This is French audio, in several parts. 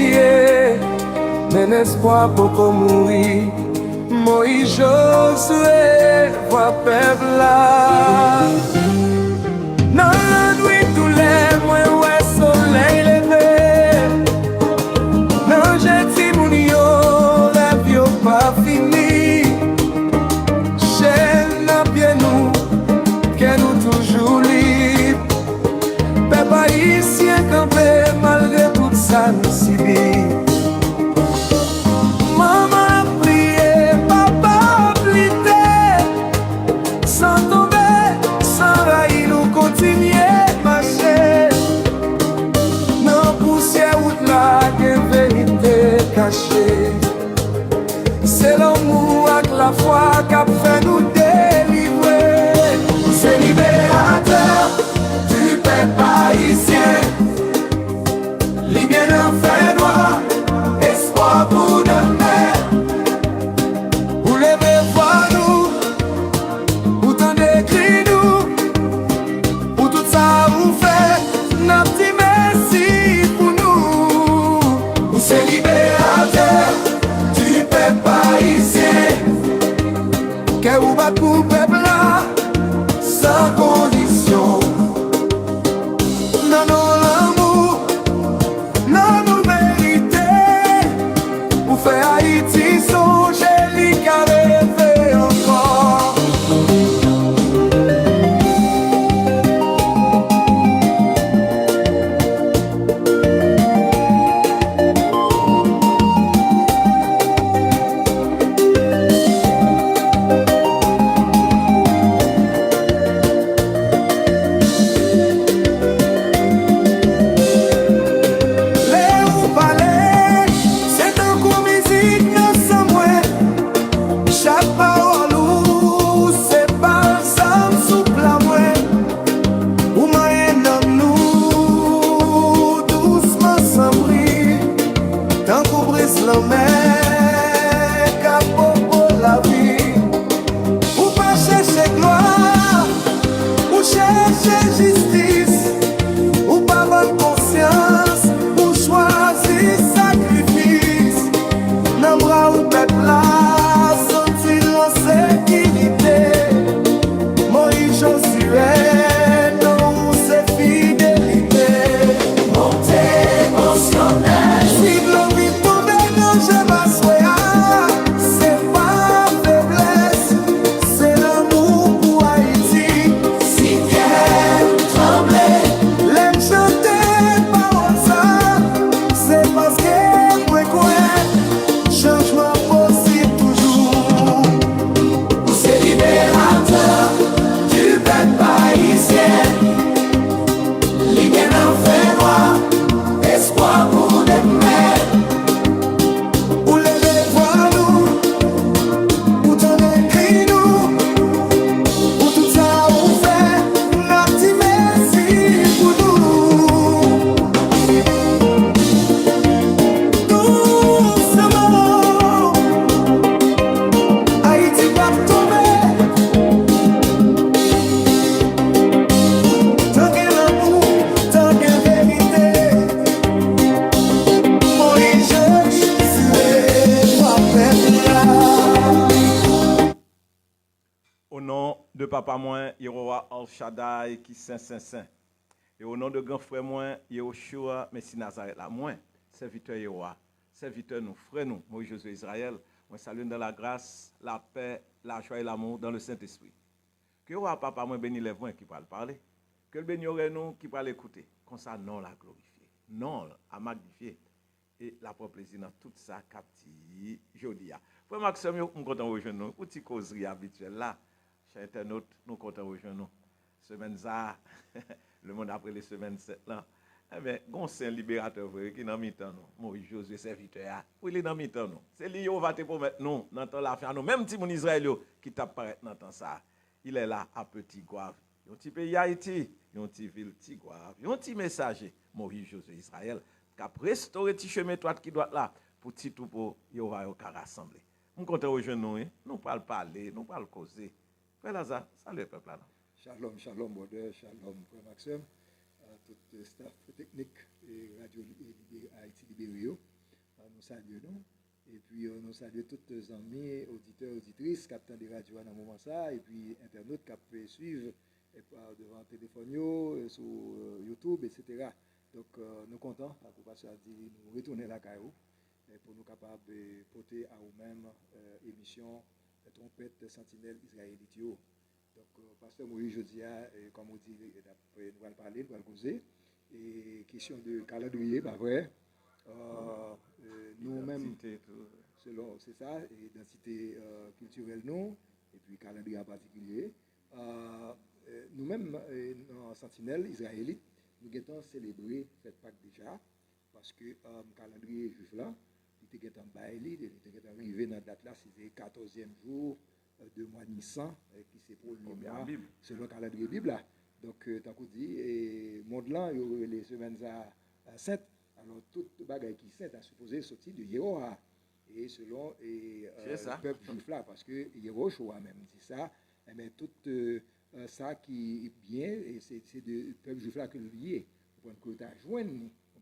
prier, mais l'espoir pour mourir. Moïse Josué, voix peuple là. Dans la nuit, tous les mois, ouais, soleil levé. Dans j'ai mon yo, la vie pas fini. Chaîne à pied nous, que nous toujours libres. Peuple haïtien campé, malgré tout ça, nous subit. C'est l'amour avec la foi qui a fait nous délivrer. C'est libérateur du peuple haïtien. Libéré en fait noir, espoir pour demain. Vous levez voir nous, vous tendez cri nous, pour tout ça vous fait, notre petit merci pour nous. C'est libérateur du peuple haïtien. Que vous battez pour le peuple là, sans condition. Non, non, l'amour, non, non, vérité. Vous faites Haïti songer, li ka rêver encore. Papa moi, Yehowa Al Shaddai qui saint. Et au nom de grand frère moi, Yehoshua Messie Nazareth là, moi, serviteur Yehowa, serviteur nous, frère nous, Moïse Josué Israël, moi salue dans la grâce, la paix, la joie et l'amour dans le Saint-Esprit. Que Yehowa Papa moi béni les voix qui parlent parler, que le béni nous qui parle écouter, comme ça non la glorifier, non à magnifier et la propre plaisir dans tout ça capti jodia. Frère Maxime, nous content rejoindre nous, petit causerie habituelle là. Chers internautes, nous comptons rejoindre nous. Semaine ça, le monde après les semaines 7 là. Eh bien, gon libérateur vrai qui dans mi-temps nous. Moïse Josué serviteur. Pour il est dans mi-temps nous. C'est lui qui va te promettre nous dans temps la fin nous. Même si mon Israël qui t'a paraître dans temps ça. Il est là à petit Gouave. Un petit pays Haïti, un petit ville petit Gouave, un petit messager Moïse Josué Israël qui a restauré petit chemin étroit qui doit là pour petit tout pour y aura rassembler. Nous comptons rejoindre nous, nous parlons parler, nous parlons causer. Frère Lazare, salut le peuple là. Shalom, shalom, brother, shalom, frère Maxime, à tout le staff technique et Radio Haïti Libério. nous saluons. Et puis, nous saluons tous les amis, auditeurs, auditrices, capteurs de radio dans ce moment ça, et puis internautes qui peuvent suivre devant le téléphone, sur YouTube, etc. Donc, nous sommes contents, pour passer à dire, nous retourner à la CAO, pour nous capables de porter à nous-mêmes émission trompette sentinelle israélite. Donc, pasteur Moïse, je dis, comme on dit, nous allons parler, nous allons causer. Et question de calendrier, pas vrai. Nous-mêmes, selon, c'est ça, identité culturelle, non, et puis calendrier en particulier. Nous-mêmes, en Sentinelle israélite, nous avons célébré cette Pâques déjà, parce que le calendrier juif là, il était en baili, il était arrivé dans la date là, c'était le 14e jour de mois Nissan, qui c'est pour le mois, selon le calendrier Bible là. Donc, tant qu'on dit, le monde là, il y aurait les semaines à 7. Alors, toute bagaille qui est à supposer sortir de Yehoah. Et selon le peuple juif là, parce que Yehoshua même dit ça, mais tout ça qui est bien, et c'est de peuple juif là que le lié. Vous pouvez que tu as joint,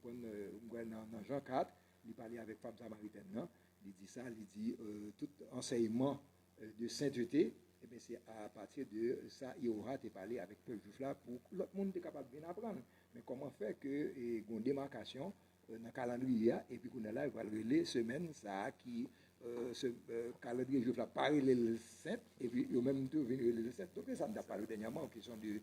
dans Jean 4, il parlait avec femme samaritaine, non? Il dit ça, il dit tout enseignement de sainteté. Eh bien, c'est à partir de ça, Yehoah t'a parlé avec le peuple juif là pour que l'autre monde soit capable de bien apprendre. Mais comment faire que y a une démarcation dans le calendrier et puis qu'on est là, il va relayer semaine ça qui ce calendrier juif là parler le 7 et puis il même tout venir le 7. Donc ça n'a pas dernièrement en question de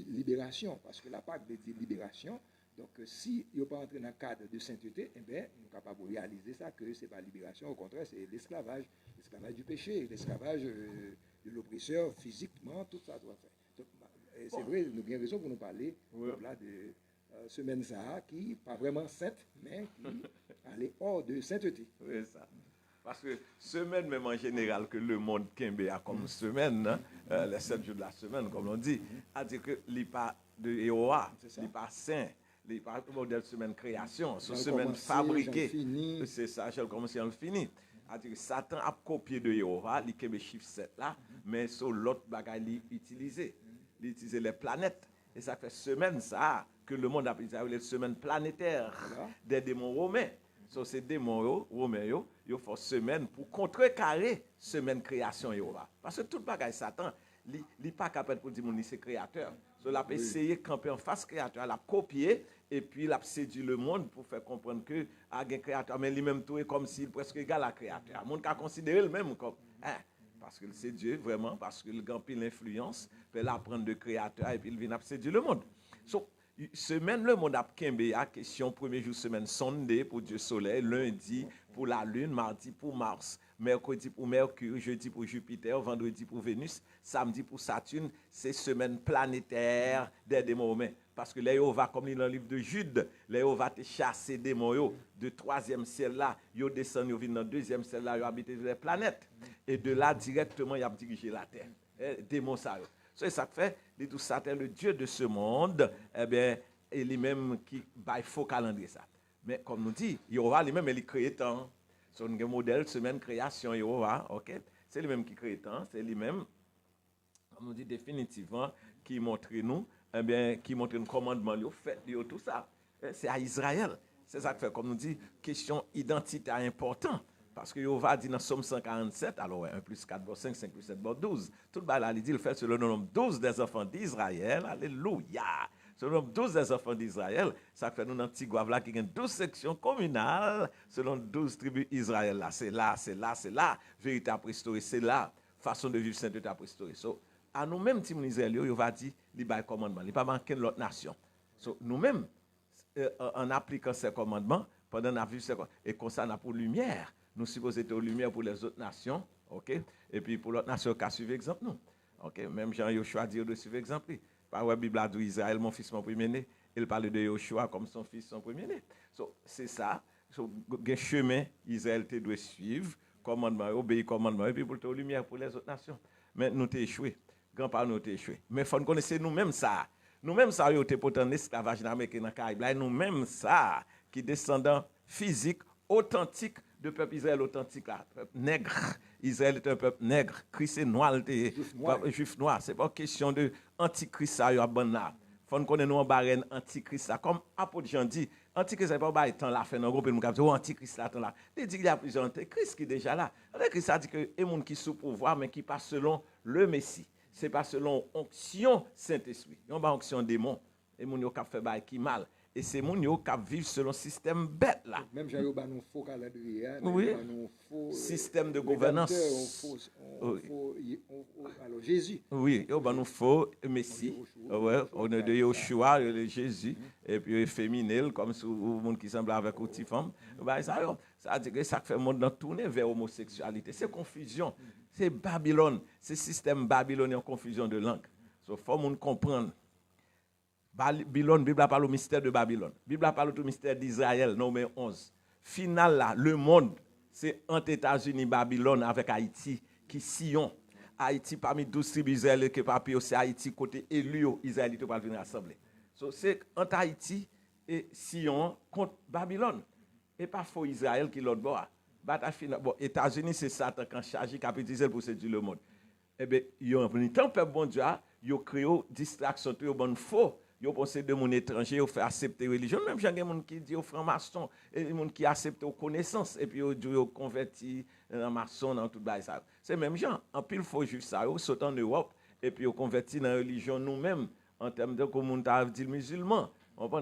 libération parce que la Pâque de libération. Donc si il n'est pas entré dans le cadre de sainteté, eh bien, nous sommes capables de réaliser ça que c'est pas libération, au contraire c'est l'esclavage du péché, l'esclavage de l'oppresseur physiquement, tout ça doit faire. Donc, c'est vrai, nous avons raison pour nous parler là, de semaine ça qui pas vraiment sainte, mais qui allait hors de sainteté. Oui, ça. Parce que semaine, même en général, que le monde Kembe a comme semaine, hein, les 7 jours de la semaine, comme on dit, a dit que il n'est pas de Yehoah, il n'est pas saint, il n'est pas modèle semaine création, c'est semaine fabriquée. C'est ça, j'ai commencé à le finir. A dit que Satan a copié de Yehoah, il Kembe chiffre 7 là, mais sur l'autre bagaille, il utilisait les planètes. Et ça fait semaine, ça, que le monde a appelé ça, les semaines planétaires des démons romains. So, ces démons romains, ils font semaine pour contrecarrer semaine création. Parce que tout le bagage Satan, il n'est pas capable pour dire que c'est créateur. So, il a essayé de camper en face créateur, il a copié, et puis il a séduit le monde pour faire comprendre que un créateur, mais lui-même tout est comme s'il presque égal à créateur. Le monde a considéré le même comme. Parce que c'est Dieu, vraiment, parce qu'il a l'influence, il peut apprendre de créateur, et puis il vient séduire le monde. So, semaine, le monde a Kembe à question, premier jour semaine, Sunday pour Dieu soleil, lundi pour la lune, mardi pour Mars, mercredi pour Mercure, jeudi pour Jupiter, vendredi pour Vénus, samedi pour Saturne, c'est semaine planétaire des démons romains. Parce que là, va comme dans le livre de Jude, là, va te chasser des démons de 3e ciel là, ils descendent, ils viennent dans 2e ciel là, ils habitent les planètes. Et de là, directement, ils ont dirigé la terre. Démons ça. C'est ça que fait, dit tout Satan, le Dieu de ce monde, eh bien, et lui-même qui baille faux calendrier ça. Mais comme nous dit, Yehoah lui-même, il crée temps. Son modèle, semaine création, Yehoah, ok? C'est lui-même qui crée temps, c'est lui-même, comme nous dit définitivement, qui montre nous, eh bien, qui montre un commandement, fait tout ça. C'est à Israël. C'est ça que fait, comme nous dit, question identitaire important. Parce que Yehoah dit dans Somme 147, alors 1 plus 4, bon 5, 5 plus 7, bon 12. Tout le bal, il dit, il fait selon le nombre 12 des enfants d'Israël. Alléluia. Selon le nombre 12 des enfants d'Israël, ça fait nous dans Tigouave là, qui a 12 sections communales, selon 12 tribus Israël là. C'est là, c'est là, c'est là. Vérité à préhistorique, c'est là. Façon de vivre sainteté à préhistorique. So, à nous-mêmes, Timon Israël, il va dire, il va commandement. Il va manquer l'autre nation. So, nous-mêmes, en appliquant ces commandements, pendant qu'on a vu ces commandements, et qu'on s'en a pour lumière, nous supposons être aux lumières pour les autres nations, ok? Et puis pour l'autre nation qui a suivi exemple, nous. Ok? Même Jean-Yoshua dit de suivre exemple. Par la Bible a dit Israël, mon fils, mon premier-né. Il parle de Yoshua comme son fils, son premier-né. So, c'est ça. So, un chemin, Israël doit suivre, commandement, obéir commandement, et puis pour être aux lumières pour les autres nations. Mais nous t'es échoué. Grand-père nous t'es échoué. Mais il faut nous connaître nous-mêmes ça. Nous-mêmes ça, nous t'es pourtant esclavage dans le Caraïbe. Nous-mêmes ça, qui descendants physiques, authentiques, de peuple Israël authentique là, peuple nègre. Israël est un peuple nègre. Christ est noir, juif noir. C'est pas question de antichrist ça, là. faut nous connaître nous en barène antichrist là comme apôtre Jean dit antichrist c'est pas ba temps la fin non gros nous cap antichrist là temps là il dit qu'il y a plusieurs antichrist qui déjà là antichrist ça dit que et monde qui sous pouvoir mais qui pas selon le Messie c'est pas selon onction Saint-Esprit on ba onction démon et moun yo cap fait bail qui mal et c'est moun yo cap vivre selon système bête là même j'ai eu un faux calendrier oui un faux système de gouvernance alors Jésus oui yo ban nous faux Messie ouais on est de Yoshua le Jésus et puis féminin comme sous monde qui semble avec une petite femme bah ça dit que ça fait monde dans tourner vers homosexualité c'est confusion c'est Babylone c'est système babylonien confusion de langue so faut monde comprendre Babylone, Bible parle au mystère de Babylone. Bible parle au mystère d'Israël, nommé 11. Final là, le monde, c'est entre États-Unis, Babylone avec Haïti, qui sillon. Haïti, parmi 12 tribus Israël, qui papier, c'est Haïti, côté élu, Israël, qui va venir rassembler. So, c'est entre Haïti et Sion contre Babylone. Et pas faux Israël qui l'autre bord. Bataille finale. Bon, États-Unis, c'est Satan qui charge, qui a utilisé pour séduire le monde. Eh bien, il y a un peuple bon Dieu, il a créé distraction, il y a un faux. Yo pensé de mon étranger, yo fait accepter religion, même j'ai des gens qui dit au franc-maçon, et des gens qui acceptent aux connaissances, et puis yo converti en maçon dans tout ça. C'est même gens, en pile faux juif ça, yo saute en Europe, et puis yo converti dans la religion nous-mêmes, en termes de comme on t'a dit musulman.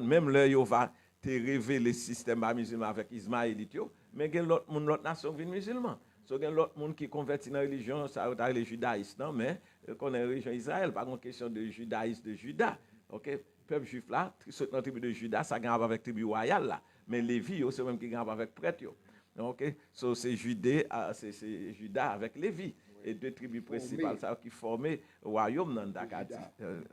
Même là, yo va te révéler le système musulman avec Ismaélite, mais il y a l'autre nation qui est musulman. So, il y a l'autre monde qui convertit dans la religion, ça a les judaïstes, non, mais qu'on est la religion Israël, pas une question de judaïsme de Juda. OK, peuple juif là, dans la tribu de Juda, ça gagne avec la tribu royale là, mais Lévi, c'est même qui gagne avec prêtre. OK, so, c'est Juda avec Lévi et deux tribus principales ça qui formaient le royaume dans Dakati,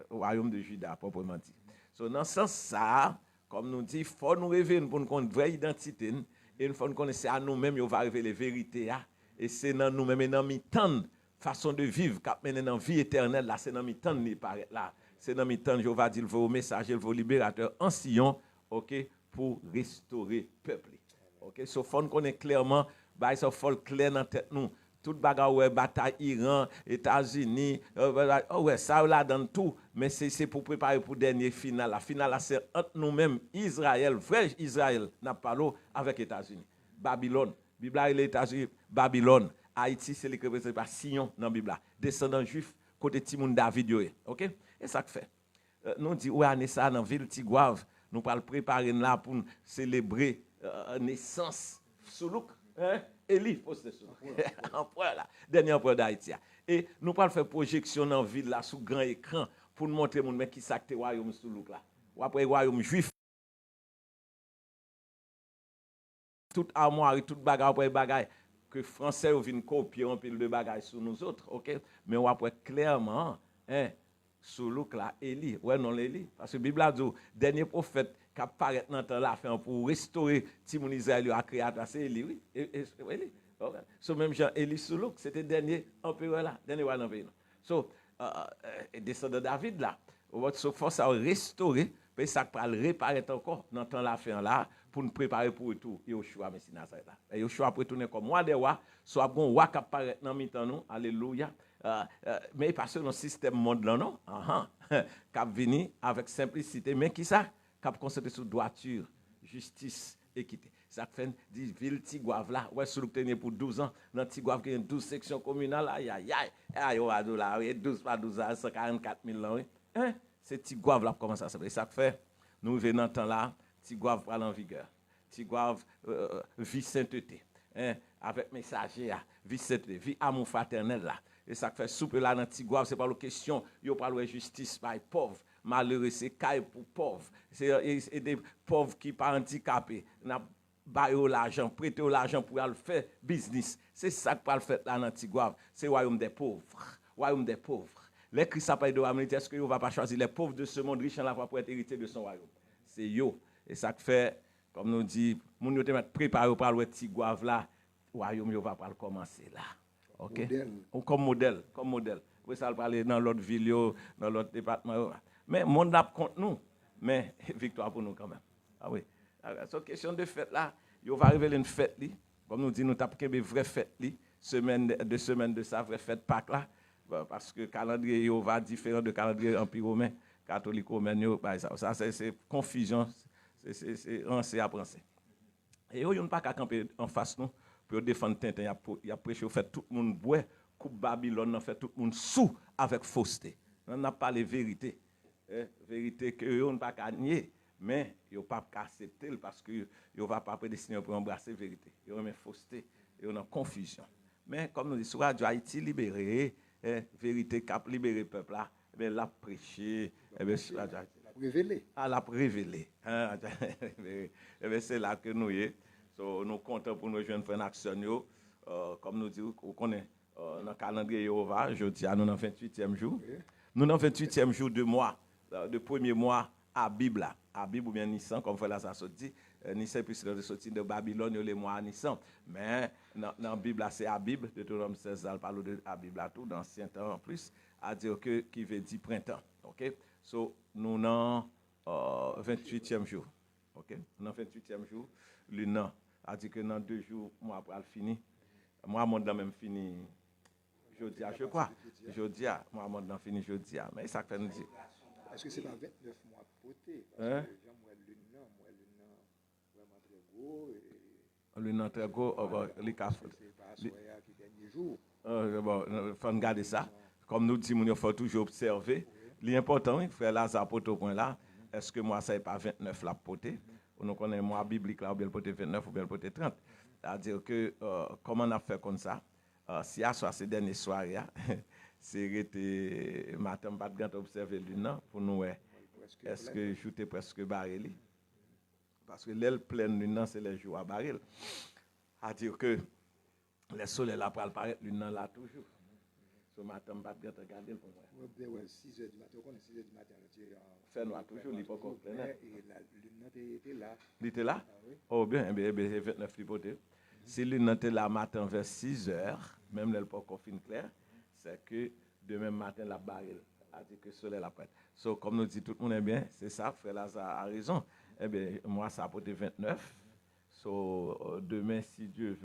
royaume de Juda proprement dit. So, dans ce sens ça, comme nous dit, il faut nous révéler pour nous connaître vraie identité et il faut nous connaître à nous-mêmes, on va révéler la vérité et c'est dans nous-mêmes et dans mi-temps façon de vivre qui mène dans la vie éternelle là, c'est dans mi-temps qui paraît là. C'est dans mi-temps, je vais dire le messager, le libérateur en Sion, OK, pour restaurer le peuple. OK, sauf qu'on connaît clairement, bah ça faut clair dans tête nous. Toute bagarre ouais bataille Iran, États-Unis, ouais ça là dans tout, mais c'est pour préparer pour dernier final. La finale là c'est entre nous-mêmes Israël, vrai Israël n'a pas l'eau avec États-Unis. Babylone, Bible les États-Unis, Babylone, Haïti c'est les représenté par Sion dans Bible. Descendants juifs côté Timoun David yo, OK? Et ça que fait. Nous dit ouais année ça dans ville Tigouave, nous pas le préparer là pour célébrer naissance Soulouk, hein? Élie poste Soulouk. Empereur là, dernier empereur d'Haïti. Et nous pas le faire projection dans ville là sous grand écran pour nous montrer monde mais qui ça que royaume Soulouk là. Ou après royaume juif. Toute armoire, toute bagarre après bagarre que français viennent copier un peu de bagarre sur nous autres, OK? Mais on après clairement, hein, Soulouk là, Élie, ouais non Élie, parce que la Bible a dit, dernier prophète qui apparaît dans temps là pour restaurer Timoun Israël à créateur, c'est Élie, oui, Élie. Okay. So même Jean Élie Soulouk, c'était dernier empereur là, dernier roi dans le pays. So descendant David là, so force à restaurer, puis ça va le réparer encore dans temps la fin là pour nous préparer pour tout Yoshua Messie Nazareth là. Et Yoshua peut tourner comme roi des rois, soit bon roi qui apparaît dans mi-temps nous, alléluia. Mais parce que dans le système monde là non, qui venu avec simplicité, mais qui ça qui concentré sur droiture, justice, équité. Ça fait dit ville Tigouave là, ouais sur le pour 12 ans, dans Tigouave qui a 12 sections communales, aïe aïe aïe, aïe là, 12 par 12 ans, 144 000 là, hein, c'est Tigouave là comment ça s'appelle. Ça fait nous venons dans temps là, Tigouave prend en vigueur. Tigouave vie sainteté, hein, avec messager, vie sainteté, vie amour fraternel là. Et ça fait soupe là dans Tigouave, c'est pas la question, yo pas la justice par pauvre, malheureux c'est caille pour pauvre. C'est des pauvres qui pas handicapés, n'a bailler l'argent, prêter l'argent pour aller faire business. C'est ça que pas faire là dans Tigouave, c'est royaume des pauvres, royaume des pauvres. Les Christ parlent de royaume, est-ce que vous va pas choisir les pauvres de ce monde riche en la foi pour être héritier de son royaume? C'est yo. Et ça fait comme nous dit, moun yo te mettre préparer pour le Tigouave là, royaume yo va pas commencer là. OK? Comme modèle. Vous ça parler dans l'autre ville, dans l'autre département. Mais monde là contre nous, mais victoire pour nous quand même. Ah oui. Cette question de fête là, il va révéler une fête li, comme nous dit nous tapons une vraie fête li, semaine de sa vraie fête Pâques là, parce que calendrier va différent de calendrier empire romain. catholico-romaine, ça c'est confusion, c'est rancé à penser. Et eux, ils n'ont pas qu'à camper en face nous pour défendre Tintin. Il a prêché, fait tout le monde boire, coupe Babylone, fait tout le monde sous avec fausseté. On n'a pas les vérités. Vérité que eux, n'ont pas qu'à nier, mais ils n'ont pas qu'à accepter parce qu'ils ne vont pas prédestiner pour embrasser la vérité. Ils ont une fausseté, ils ont une confusion. Mais comme nous disons, sur Radio Haïti libéré, vérité cap libéré peuple là, mais l'a prêché, Révélé. l'a révélé. C'est là que nous y so, nous comptons pour nous jeunes frères action comme nous disons qu'on est dans le calendrier Jéhovah, jeudi nous dans 28e jour. Nous dans 28e jour de mois, de premier mois à Bible là. À Bible ou bien Nissan comme frère ça dit, Nissan puis c'est sorti de Babylone les mois à Nissan. Mais dans la Bible c'est à Bible, Deutéronome 16 ça parle de à Bible là tout dans ancien temps en plus à dire que qui veut dire printemps. OK? So nous dans 28e jour. OK? Dans 28e jour, lune a dit que dans 2 jours moi après fini. Moi mon dans même fini jeudi je crois. Jeudi moi mon dans fini jeudi mais ça fait nous dire. Est-ce que c'est pas 29 mois poté parce que moi lune vraiment très gros et lune très gros les café. C'est pas soya qui dernier jour. Bon, faut regarder ça. Comme nous disons, il faut toujours observer. L'important, frère Lazare pote au point là, est-ce que moi ça n'est pas 29 la poté? Nous connaissons moi biblique là ou bien le poté 29 ou bien le poté 30. C'est-à-dire que comment on a fait comme ça? Si à soir ces dernières soirées, c'est resté matin pas de observer lune pour nous est-ce que joute presque barré parce que l'aile pleine lune c'est les jours à barrer. C'est-à-dire que le soleil là pour apparaître lune là toujours. Ce matin pas de regarder pour moi. Ouais, 6h du matin, on est 6h du matin fait noir toujours il pas plein et la lune était là. Il était là? Oui. Oh bien, 29 lipoté. Si lune était là matin vers 6h, même elle pas encore fin clair, c'est que demain matin la barre a dit que le soleil la prête. So, comme nous dit tout le monde est bien, c'est ça, frère Lazare a raison. Eh bien, moi ça a porté 29. So, demain si Dieu veut.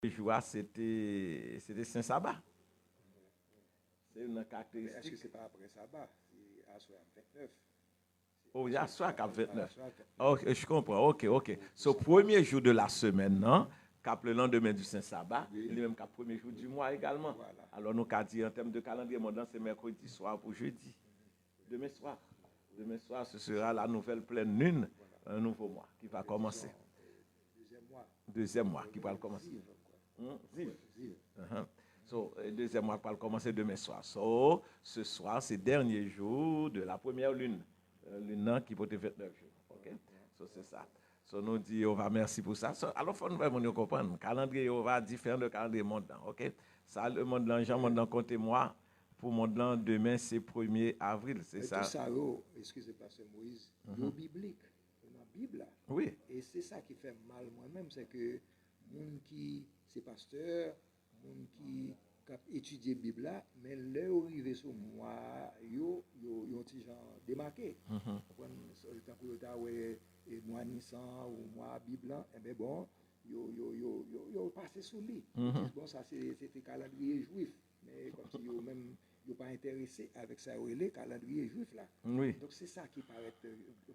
Le jour c'était Saint-Sabbat. C'est une caractéristique. Est-ce que c'est pas après sabbat? C'est à soir 29. Oh, il y a soir qu'à 29. Ok, je comprends. Ok. So, premier jour de la semaine, non? Cap le lendemain du Saint-Sabbat, il est même cap premier jour du mois également. Voilà. Alors, nous avons dit en termes de calendrier mondain, c'est mercredi soir pour jeudi. Demain soir, ce sera la nouvelle pleine lune, un nouveau mois qui va commencer. Deuxième mois qui va commencer. Ziv. So, deuxième mois qui va commencer demain soir. So, ce soir, c'est le dernier jour de la première lune. Lune qui peut être 29 jours. OK? So, c'est ça. So, nous dit, on va merci pour ça. So, alors, il faut nous comprendre. Le calendrier, on va différent de calendrier mondain. OK? Ça, le mondain, Jean mondain, comptez-moi. Pour mondain, demain, c'est 1er avril. C'est ça. Tout ça, excusez Pasteur Moïse, c'est biblique. Dans la Bible, là. Oui. Et c'est ça qui fait mal moi-même, c'est que moun qui c'est pasteur, moun qui étudie la Bible là, mais là où arrivé sur moi, yo petit genre démarqué. Tant que ta ouais moi Nissan ou moi Bible là, et ben bon, yo passé sous lui. Bon ça c'était calendrier juif, mais comme si yo même yo pas intéressé avec ça le calendrier juif là. Oui. Donc c'est ça qui paraît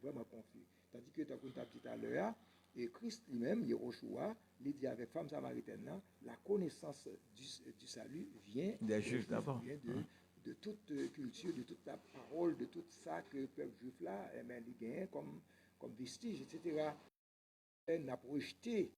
vraiment confus. Tandis que tu as dit tout à l'heure, et Christ lui-même, Yehoshua, il dit avec femme samaritaine, la connaissance du salut vient des Juifs d'abord. Vient de toute culture, de toute la parole, de tout ça que le peuple juif là, il gagne comme vestige, etc. Il n'a projeté.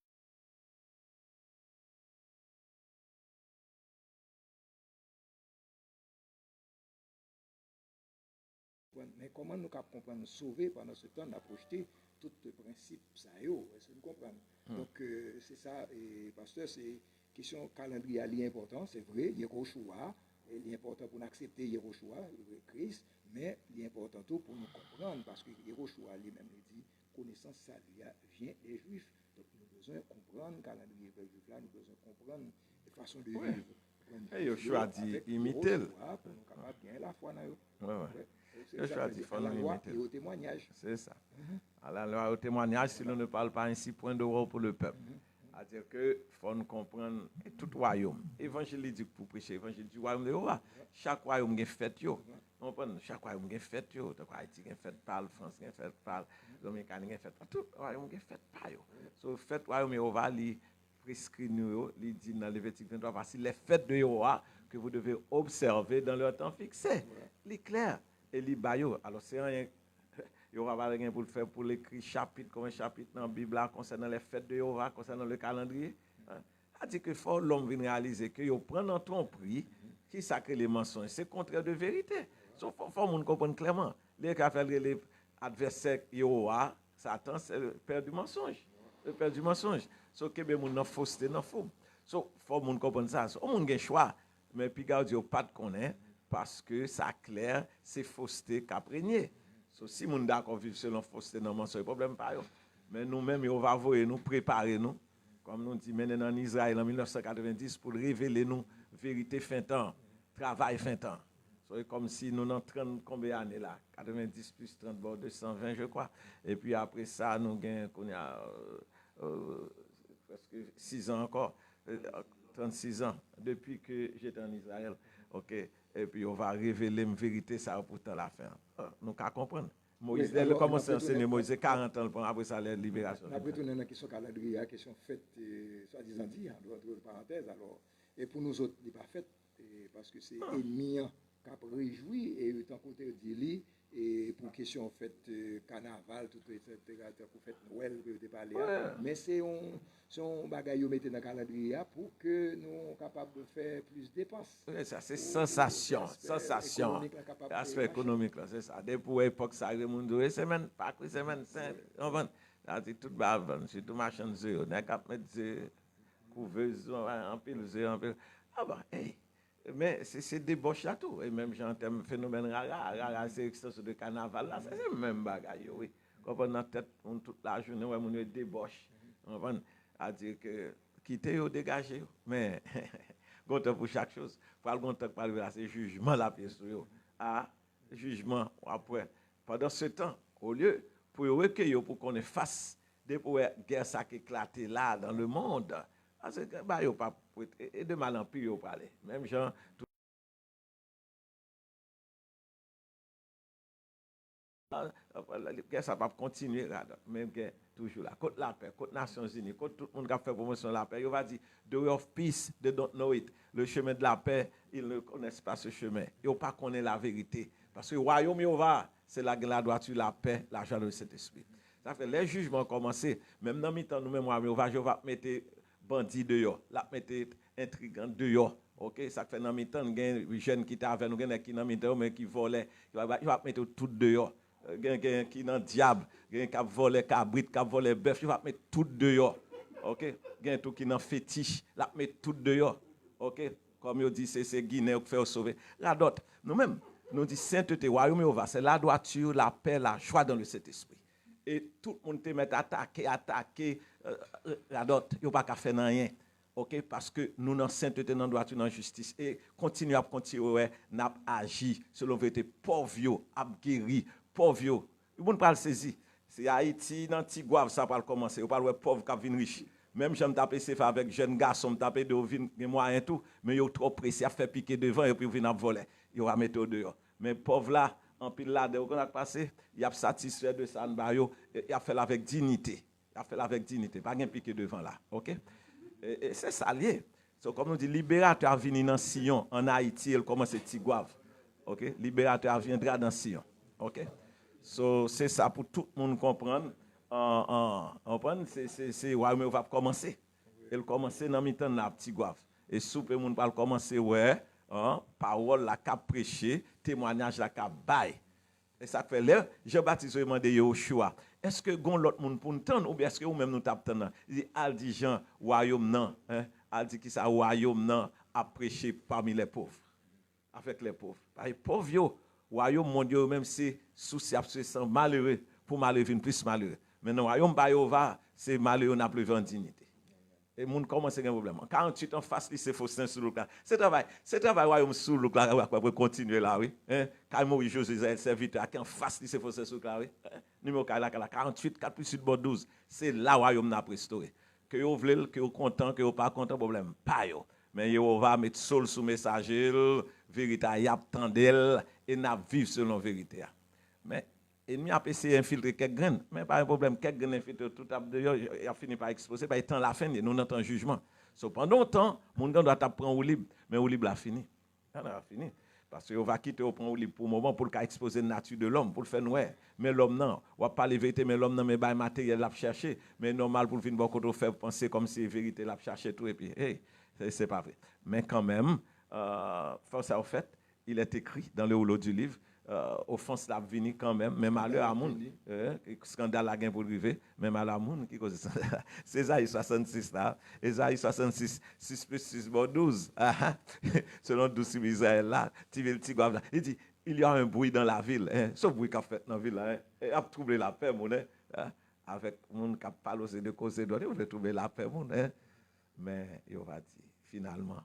Mais comment nous comprenons sauver pendant ce temps, on a projeté tout le principe ça est-ce que vous comprenez? Donc c'est ça, et pasteur, c'est question calendrier est important, c'est vrai, Yehoshua, il est important pour nous accepter Yehoshua, Christ, mais il est important tout pour nous comprendre, parce que Yehoshua lui-même dit, connaissance ça vient des Juifs. Donc nous avons besoin de comprendre le calendrier juif là, nous avons besoin de comprendre la façon de vivre. Et Yehoshua dit, imitez-le. Pour nous capables de gagner la foi dans eux. Ouais. Yehoshua dit, à la loi et au témoignage. C'est ça. À la loi et au témoignage, si l'on ne parle pas ainsi, point de rôle pour le peuple. C'est-à-dire que faut nous comprendre tout royaume. Évangile dit pour prêcher évangile du royaume de Jéhovah. Chaque royaume a fête yo. Chaque royaume a fête yo. Donc Haïti a fête par, France a fête par, Dominicain a fête par, tout royaume a fête par yo. So fête royaume de Jéhovah li prescrit nous, li dit dans Lévitique 23 voici les fêtes de Jéhovah que vous devez observer dans leur temps fixé. Li clair et li bayo. Alors c'est rien il y aura pas rien pour le faire pour l'écrit chapitre comme un chapitre dans la Bible là, concernant les fêtes de Jéhovah, concernant le calendrier. Ça dit que faut l'homme vienne réaliser que yo prend en tromperie qui sacré les mensonges, c'est contraire de vérité. So faut monde comprendre clairement. Les qui fait les adversaires Jéhovah, Satan c'est le père du mensonge. Le père du mensonge. So que moun nan fausseté nan fou. So faut monde comprendre ça. So moun gen choix, mais puis garde yo pas de connaît parce que ça clair, c'est fausseté qu'a prégné. So, si nous sommes d'accord vivre selon fausseté, non, c'est un problème pas. Mais nous-mêmes, on va voir nous préparer nous, comme nous dit maintenant en Israël en 1990, pour révéler nous vérité fin temps, travail fin temps. So, comme si nous avons 30 combien d'années là, 90 plus 30, bon, 220 je crois. Et puis après ça, nous avons presque 6 ans encore, 36 ans depuis que j'étais en Israël. Ok. Et puis on va révéler une vérité, ça pour temps la fin. Nous qu'à comprendre. Moïse, elle commence à enseigner Moïse 40 ans après ça, la libération. Après, on a une question calendrier, la question faite, soi-disant dit, entre parenthèses. Alors, et pour nous autres, il n'est pas fait, parce que c'est ennemi qui a réjoui, et tant qu'on dit, et pour question en fait carnaval, tout etc., pour fête Noël, que vous parlé. Mais c'est un bagage mettre dans le calendrier pour que nous soyons capables de faire plus de dépenses. Oui, ça c'est sensation, sensation. L'aspect économique, c'est ça. Depuis l'époque, ça a été semaine, pas que semaine, on vend. C'est tout bas, surtout machin zéro. On a qu'à mettre couveuse, en pile zéro, en pile. Ah bah, hey. Mais c'est débauche là tout. Et même en termes de phénomène rara, c'est extension de carnaval là, c'est le même bagaille, oui. Quand on a tête toute la journée, on est débauche. On va dire que quitter ou dégager. Mais, quand pour chaque chose, pour le temps pour là, c'est jugement la pièce. Jugement après. Pendant ce temps, au lieu pour recueillir, pour qu'on fasse des guerres qui éclatent là dans le monde, parce que bah yo pas et de mal en pire yo parler même gens la ça va continuer là même que toujours là côté la paix côté Nations Unies côté tout le monde qui a fait promotion de la paix il va dire the way of peace they don't know it, le chemin de la paix ils ne connaissent pas ce chemin, ils pas connaît la vérité parce que royaume Jéhovah c'est la droiture, la paix, la joie de cet esprit. Ça fait les jugements commencé même dans mi-temps nous même Jéhovah mettre bandit dehors, la mettre intrigant dehors. OK, ça fait dans mi-temps gain jeune qui t'a avec nous gain qui dans mi-temps mais qui volait, il va mettre tout dehors. Gain qui dans diable, gain qui volait cabrit, qui volait bœuf, il va mettre tout dehors. OK, gain tout qui dans fétiche, la mettre tout dehors. OK, comme il dit c'est Guinée qui fait sauver. La d'autres, nous-mêmes nous dit sainteté royaume Jéhovah, c'est la droiture, la paix, la joie dans le Saint-Esprit. Et tout le monde te met attaquer la dot, il n'y a pas qu'à faire rien. OK, parce que nous dans sainteté, dans droiture, dans justice et continuer à n'a agi selon vérité pauvre, a guéri, pauvre. Il ne pas le saisir. C'est Haïti dans Tigouave ça va commencer, on parle pauvre qui vient riche. Même j'aime taper c'est avec jeunes garçons taper de vin moyen tout, mais yo trop pressé à faire piquer devant et puis venir voler. Il va mettre dehors. Mais pauvre là en pile là, dès qu'on a passé, il a satisfait de ça, il a fait avec dignité. Il a fait avec dignité, pas de piqué devant là. OK? Et c'est ça lié. So, comme on dit, libérateur vient dans Sion, en Haïti, il commence à Tigouave. OK? Libérateur viendra dans Sion. OK? So, c'est ça pour tout le monde comprendre. C'est royaume va commencer. Il commence dans mi-temps dans Tigouave. Et soupe, le monde va commencer, ouais. Parole la cap prêcher, témoignage la cap bail. Et ça fait là, Jean-Baptiste a demandé Yoshua, est-ce que gon l'autre monde pour entendre ou bien est-ce que vous même nous t'attendons? Il dit al dit Jean royaume non, al dit qui ça royaume non a prêché parmi les pauvres. Avec les pauvres. Les pauvres yo, royaume mondial même c'est souci absolument malheureux pour malheureux plus malheureux. Mais non royaume Jéhovah, c'est malheureux n'a plus en dignité. Et moun commence à avoir un problème. 48 ans face c'est Faustin sous le là. C'est travail royaume sous le là pour continuer là oui. Quand Moïse Josué serviteur qui en face c'est Faustin sous là oui. Numéro 48 4 plus 8 bon 12. C'est là royaume n'a restauré. que vous voulez, que vous content, que vous pas content, problème pas yo. Mais vous va mettre sol sous messager, vérité y attendel et n'a vivre selon vérité. Mais ennemi a essayé d'infiltrer quelques graines, mais pas un problème, quelques graines infiltrées tout à l'heure, il a fini par exposer, par étant la fin, nous n'entendons jugement. So, pendant longtemps, mon gars doit prendre au libre, mais au libre a fini. Ça a fini. Parce qu'on va quitter au prendre au libre pour le moment pour exposer la nature de l'homme, pour le faire noir. Mais l'homme non, on va pas les vérités, mais l'homme non, mais bah matériel l'a chercher, mais normal pour le fin beaucoup de faire penser comme si vérité l'a chercher tout et puis hey, c'est pas vrai. Mais quand même, force au fait, il est écrit dans le rouleau du livre. Offense la vini quand même, mais malheur à moun, scandale la gain pour arriver, mais malheur à moun qui cause ça. C'est Esaïe 66 là, Esaïe 66, 6 plus 6, bon 12. Selon 12 Israël là, il dit, il y a un bruit dans la ville, ce bruit qu'a fait dans la ville là, et a troublé la paix, mon, avec moun qui parle aussi de cause de vous trouver la paix, mon, mais il va dire, finalement,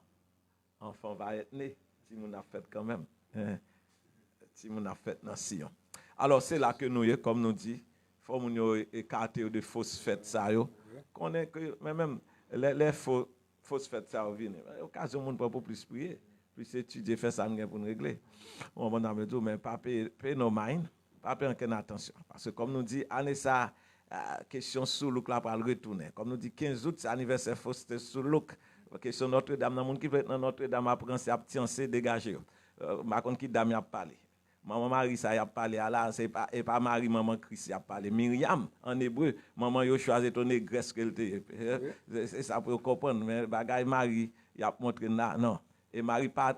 enfant va être né, si moun a fait quand même. Si on a fait dans Sion. Alors c'est là que nous, comme nous dit, il faut nous écarter de fausses fêtes ça yo. Qu'on est que même les fausses fêtes ça viennent. Occasion monde pas pour plus prier, plus étudier faire ça pour nous régler. On va me dire mais pas payer nos mind, pas payer aucune attention parce que comme nous dit année ça question sous look là pour retourner. Comme nous dit 15 août c'est anniversaire fausseté sous look. Question Notre-Dame dans monde qui veut être dans Notre-Dame apprendre c'est abstiencer dégager. Ma contre qui dame a parlé. Maman Marie, ça y a parlé à là, c'est pas Marie, maman Christ y a parlé. Myriam, en hébreu, maman yo choisi ton négresse qu'elle était. C'est ça pour comprendre, mais bagay Marie, y a montré là, non. Et Marie pas,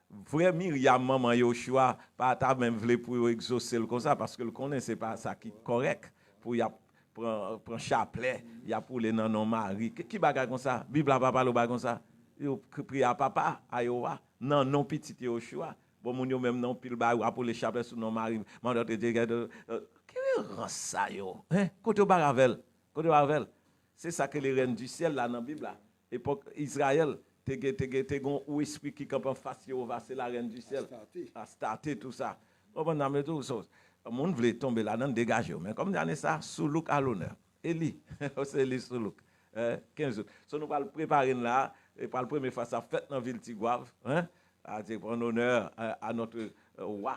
vrai Myriam, maman yo choix, pas ta même voulu pour exaucer comme ça, parce que le connaît, c'est pas ça qui est correct. Pour y a prendre chapelet, y a pour les non Marie. Qui bagay comme ça? Bible a pas parlé comme ça. Yo prie à papa, à Yoa, non petit yo choix. Bon, moun yo même non pile ba pour les chapelles sous nos mari. Mandat de qui rend ça yo? Côté Baravel, c'est ça que les reines du ciel là dans Bible là. Époque Israël, te gon ou esprit qui camp en face Jéhovah, c'est la reine du ciel. A starté tout ça. Bon on a tout ça. Moun voulait tomber là dans dégager mais comme dit ça sous look à l'honneur. Eli, c'est Eli sous look. 15 août. So nous va le préparer là et pour la première fois ça fête dans ville Tigouave, à prendre honneur à notre roi.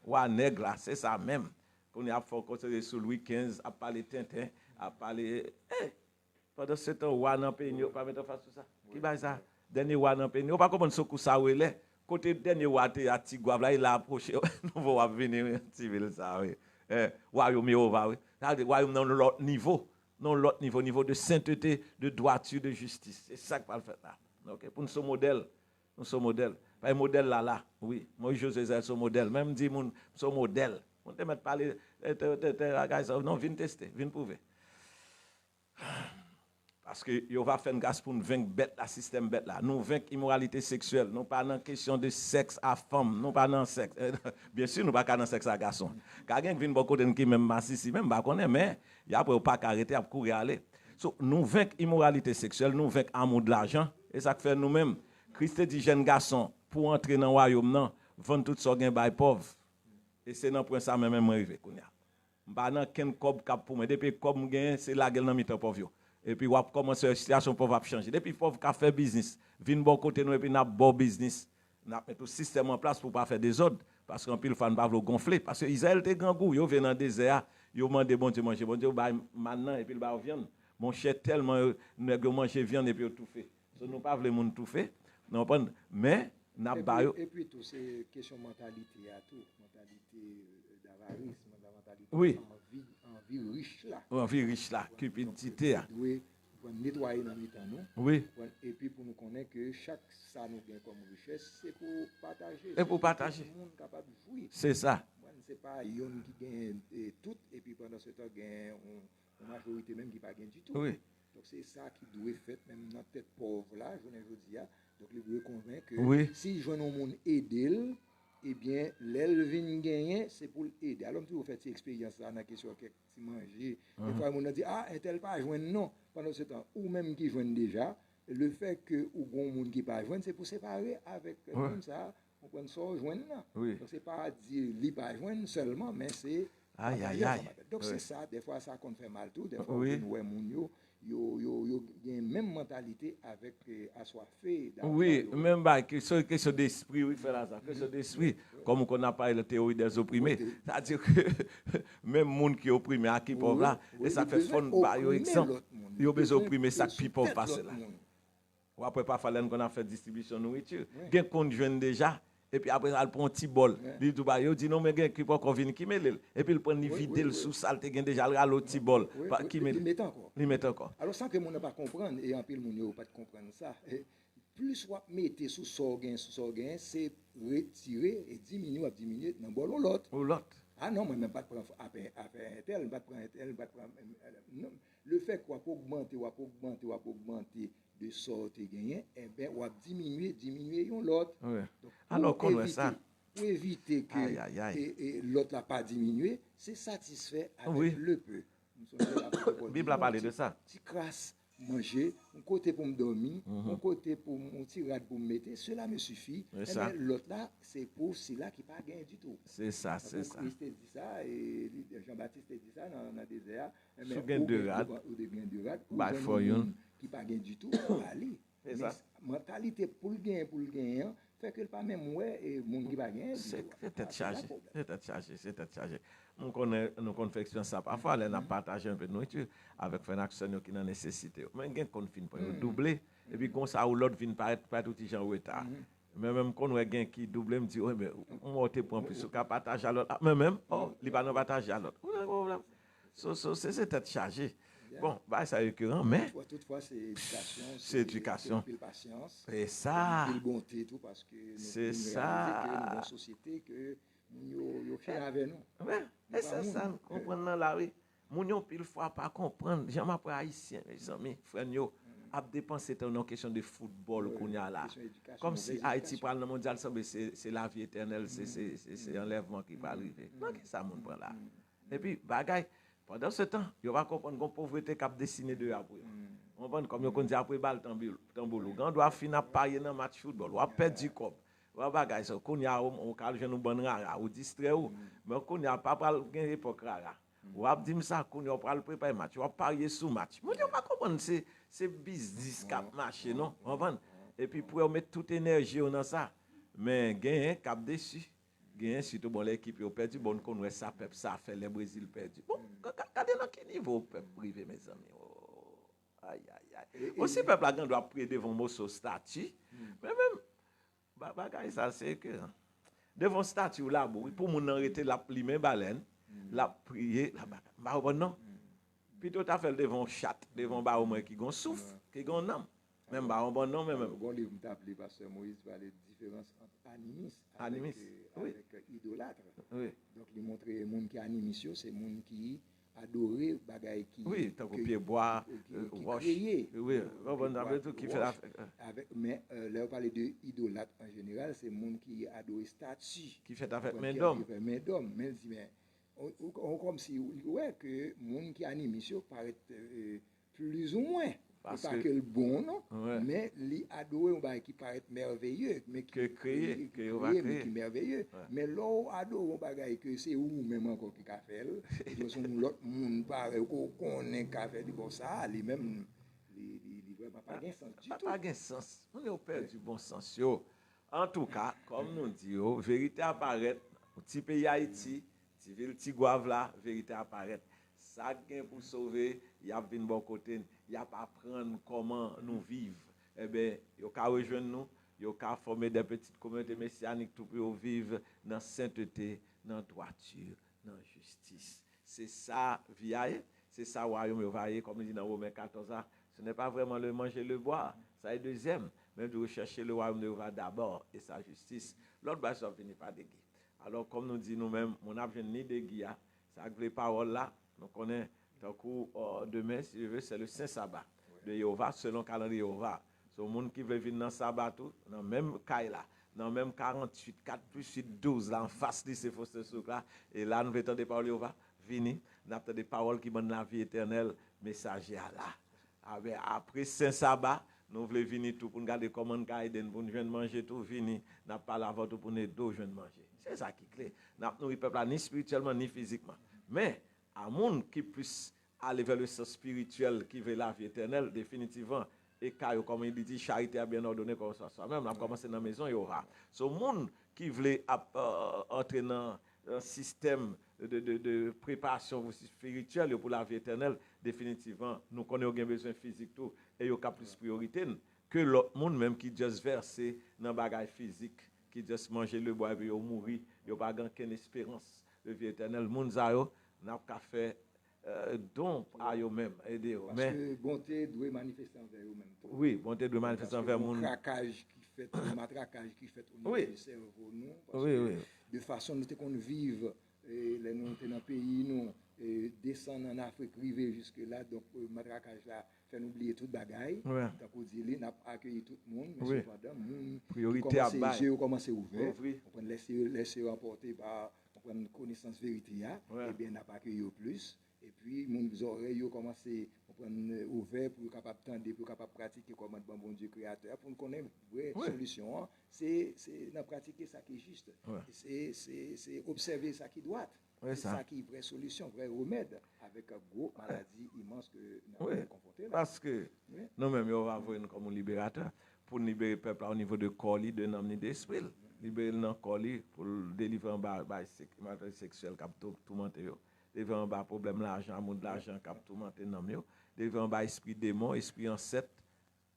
Roi nègre là, c'est ça même. Qu'on a fait continuer sur Louis XV, à parler Tintin, à parler. Pendant ce temps, roi dans le pays, pas mettre face à ça. Qui va ça? Dernier roi dans le pays, on pas comment ce coup ça ou est. Côté dernier roi à Tigouave là, il a approché. Nous va venir civil ça oui. Royaume Jéhovah oui. Ça royaume dans l'autre niveau, niveau de sainteté, de droiture, de justice. C'est ça que va le faire là. OK, pour nous modèle. Nous sommes modèle. Pas un modèle là. Oui. Moi, José, c'est son modèle. Même dit, mon son modèle. On te met parler, non, viens tester, viens prouver. Parce que il va faire une grâce pour nous vaincre bête, la système bête là. Nous vaincre immoralité sexuelle. Nous pas dans question de sexe à femme. Nous pas dans sexe. Bien sûr, nous pas dans sexe à garçon. Car quelqu'un vient beaucoup de qui même massi même pas connaît, mais il y a pas arrêter à courir aller. So, nous vaincre immoralité sexuelle, nous vaincre amour de l'argent. Et ça fait nous-mêmes. Christ dit jeune garçon pour entrer dans le royaume non vendre tout ça gain bail pauvre et c'est dans point ça même arrivé kounya m'pa nan ken kob cap pour moi depuis kob gain c'est la gueule dans mi-temps pauvre et puis on commence la situation pauvre changer depuis pauvre ka faire business vinn bon côté nous et puis n'a bon business n'a mettre tout système en place pour pas faire des ordres parce qu'en pile fan pas vouloir gonfler parce que Israël te grand goût yo vient dans désert yo mandé bon Dieu manger bon Dieu ba maintenant et puis ba viande mon cher tellement nèg manger viande et puis tout fait so nous pas vle moun tout fait. Non, mais n'a pas. Et puis tout c'est question mentalité à tout, mentalité d'avarice, mentalité oui. envie riche là. Envie riche là, cupidité. Pour nettoyer dans le temps nous. Oui. Et puis pour nous connaître que chaque ça nous gagne comme richesse, c'est pour partager. Et pour partager. Tout le monde capable de jouir. C'est ça. C'est pas yon qui gagne tout et puis pendant ce temps gagne une majorité même qui pas gagne du tout. Oui. Donc c'est ça qui doit faire même dans tête pauvre là, je ne dis pas. Donc il doit convaincre que oui. si je veux monde aider, eh bien l'elvin gagner c'est pour l'aider. Alors tu fais cette expérience là dans question que si manger, des fois on dit ah un tel pas joindre non pendant ce temps ou même qui joignent déjà, le fait que ou bon monde qui pas joindre c'est pour séparer avec comme ça, on prend ça joindre là. Oui. Donc c'est pas dire li pas joindre seulement mais c'est aïe. Donc c'est ça des fois ça qu'on fait mal tout, des fois oui. ouais moun yo yo gen même mentalité avec assoiffé. Oui, même bah, question d'esprit, oui, fait là ça. Question d'esprit, comme on a parlé de la théorie des opprimés. C'est-à-dire que même monde qui est opprimé à qui pauvre là, et ça fait fond par exemple. Ils ont besoin d'opprimer ça qui pauvre passe là. Ou après, pas falloir qu'on a fait distribution de nourriture. Gen qu'on jeune déjà. Et puis après, elle prend un petit bol. Il dit non, mais il qui pas venir qui met. Et puis il prend une vider le sous saleté, il déjà le petit bol. Qui met encore. Il met encore. Alors sans que mon n'a pas comprendre, et en pile mon n'a pas comprendre ça. Plus on mettez sous sorgain, c'est retirer et diminuer dans bol ou l'autre. Ou l'autre. Ah non, moi même pas prendre après un tel, pas prendre un tel, pas prendre non. Le fait qu'on augmenter de sorte gagné, eh bien, on va diminuer l'autre. Oui. Alors qu'on voit ça. Pour éviter que l'autre n'a pas diminué, c'est satisfait avec le peu. La Bible a parlé de ça. Si crasse, manger, un côté pour me dormir, un côté pour mon tirade pour me mettre, cela me suffit. Mais l'autre là, c'est pour cela qui n'a pas gagné du tout. C'est ça, c'est ça. Christ dit ça, et Jean-Baptiste dit ça dans le désert. Sous gain de rade. Ou de gain de rade. By for you. Qui n'a pas gagné du tout, aller. C'est ça. Mentalité pour le gain, fait que pas même ouais et monde qui va gagner. C'est tête chargée. C'est tête chargée. Nous confectionnons ça. Parfois, on a partagé un peu de nourriture avec un action qui n'a nécessité. Mais il y a qu'on finit pour doubler. Et puis, comme ça, ou l'autre vient paraître pas tout gens en retard. Mais même quand on a quelqu'un qui double, me dit, oui, mais on va te prendre plus, on va partager à l'autre. Mais même, il va nous partager à l'autre. C'est tête chargée. Bon, bah, c'est récurrent, mais. Toutefois, c'est éducation. C'est éducation. C'est patience. C'est ça. C'est bonté, tout, parce que c'est ça. Nous une société que nous fiers avec nous. Ouais, et c'est ça, nous comprenons dans la rue. Nous ne pile fois pas comprendre. J'aime après haïtien, mes amis, frères, nous a dépensé dans une question de football qu'on y a là. Comme si Haïti prend le mondial, c'est la vie éternelle, c'est enlèvement qui va arriver. Non, qu'est-ce que ça nous prend là? Et puis, bagaille. Pendant ce temps, il va comprendre qu'on pauvreté qui a dessiné de après. On comprend comme on dit après balle tamboulou. Quand on doit finir parier dans match football, on a perdu comme. On va bagaille ça qu'on y a on calme nous bonne rara ou distrait ou mais qu'on y a pas pas gain époque rara. On a dit ça qu'on y a pas le préparer match, on va parier sous match. Moi je pas comprendre c'est business cap marché non. On comprend. Et puis pour mettre toute énergie dans ça. Mais gain cap dessus. Gain surtout bon l'équipe a perdu bon qu'on ouais ça peuple ça fait le Brésil perdu. Bon, regardez dans quel niveau peuple privé mes amis. Aïe aïe aïe. Aussi peuple là doit prier devant Mosso statue. Mais même bagaille ça c'est que devant statue là pour mon arrêter la limer baleine, la prier la ba non. Plutôt t'as fait devant chat, devant ba au moins qui gon souffle, qui gon âme. Même ba bon non même. Bon livre m'appelé pasteur Moïse parler de différence entre animiste avec idolâtre. Oui. Donc il montre monde qui animiste, c'est monde qui adorer bagaille qui oui, tant que pied bois, créé. Oui, on a tout qui fait la avec mais là on parle de idolâtre en général, c'est monde qui adore statue qui fait avec main d'homme. Mais dit mais on comme si ouais que monde qui animiste paraît plus ou moins parce pas que le bon non mais li adorer un bagage qui paraît merveilleux mais qui créé mais qui merveilleux mais l'on adore un bagage que c'est ou même encore qui a fait et son l'autre monde paraît qu'on connaît qu'a fait comme ça lui même il vraiment pas gain sens du tout pas gain sens on est perdu du bon sens yo en tout cas comme nous dit vérité apparaît petit pays Haïti petit ville Tigouave là vérité apparaît ça gain pour sauver il y a vinn bon côté il y a pas apprendre comment nous vivre eh ben yo ka rejoindre nous yo ka former des petites communautés messianiques tout pour vivre dans sainteté dans droiture dans justice c'est ça vie c'est ça royaume va comme dit dans Romains 14 ce n'est pas vraiment le manger le boire ça est deuxième mais de rechercher le royaume de Dieu d'abord et sa justice l'autre va ça finit par déguer alors comme nous dit nous-mêmes on n'a ni déguer ça les paroles là nous connaît donc demain si je veux c'est le saint sabbat de Jéhovah selon le calendrier Jéhovah so monde qui veut venir dans sabbat tout dans même caille là dans même 48 4 plus 8 12 là en face de ces fausses trucs là et là nous entendons des paroles Jéhovah venir nous avons des paroles qui donnent la vie éternelle messager là après saint sabbat nous voulons venir tout pour garder comment garder pour nous joindre manger tout venir n'a pas la vote pour nous deux joindre manger c'est ça qui est clé n'a nourrir peuple ni spirituellement ni physiquement mais à monde qui puisse aller vers le sens spirituel qui veut la vie éternelle, définitivement. Et comme il dit, charité a bien ordonné comme ça. Même, on a commencé dans la maison, il y aura. Ce monde qui voulait entrer dans un système de préparation spirituelle pour la vie éternelle, définitivement, nous connaissons bien besoin physique tout, et il y a plus priorité que l'autre monde même qui juste versé dans le bagage physique, qui juste manger le bois et puis mourir, il n'y a pas aucune espérance de vie éternelle. Le monde n'a pas fait don à eux-mêmes, aider eux. Parce que bonté doit manifester envers eux-mêmes. Oui, bonté doit manifester envers le monde. Le matraquage qui fait au niveau du cerveau, nous, parce que de façon qu'on vive, et les nous dans le pays, nous, descendre en Afrique, arriver jusque-là, donc le matraquage là, fait oublier toute bagaille. Donc, on dit, on a accueilli tout le monde, mais cependant, priorité à bas. Les yeux commencent à ouvrir, on peut laisser emporter par une connaissance vérité, et bien, on n'a pas accueilli au plus. Et puis, les oreilles ont commencé à prendre ouvert pour capable tendre, pour capable pratiquer comme bon Dieu créateur. Pour nous connaître une vraie solution, c'est de pratiquer ça qui est juste. C'est observer ça qui doit. C'est ça qui est une vraie solution, un vrai remède avec une grosse maladie immense que nous avons confronté. Parce que nous-mêmes, on va avoir comme un libérateur pour libérer le peuple au niveau de corps, de l'âme et d'esprit. Libérer le corps pour délivrer un bail sexuel qui a tourmenté. Devant un bas problème l'argent, monde l'argent qui a tourmenté dans mieux. Devant un bas esprit démon, esprit ancêtre.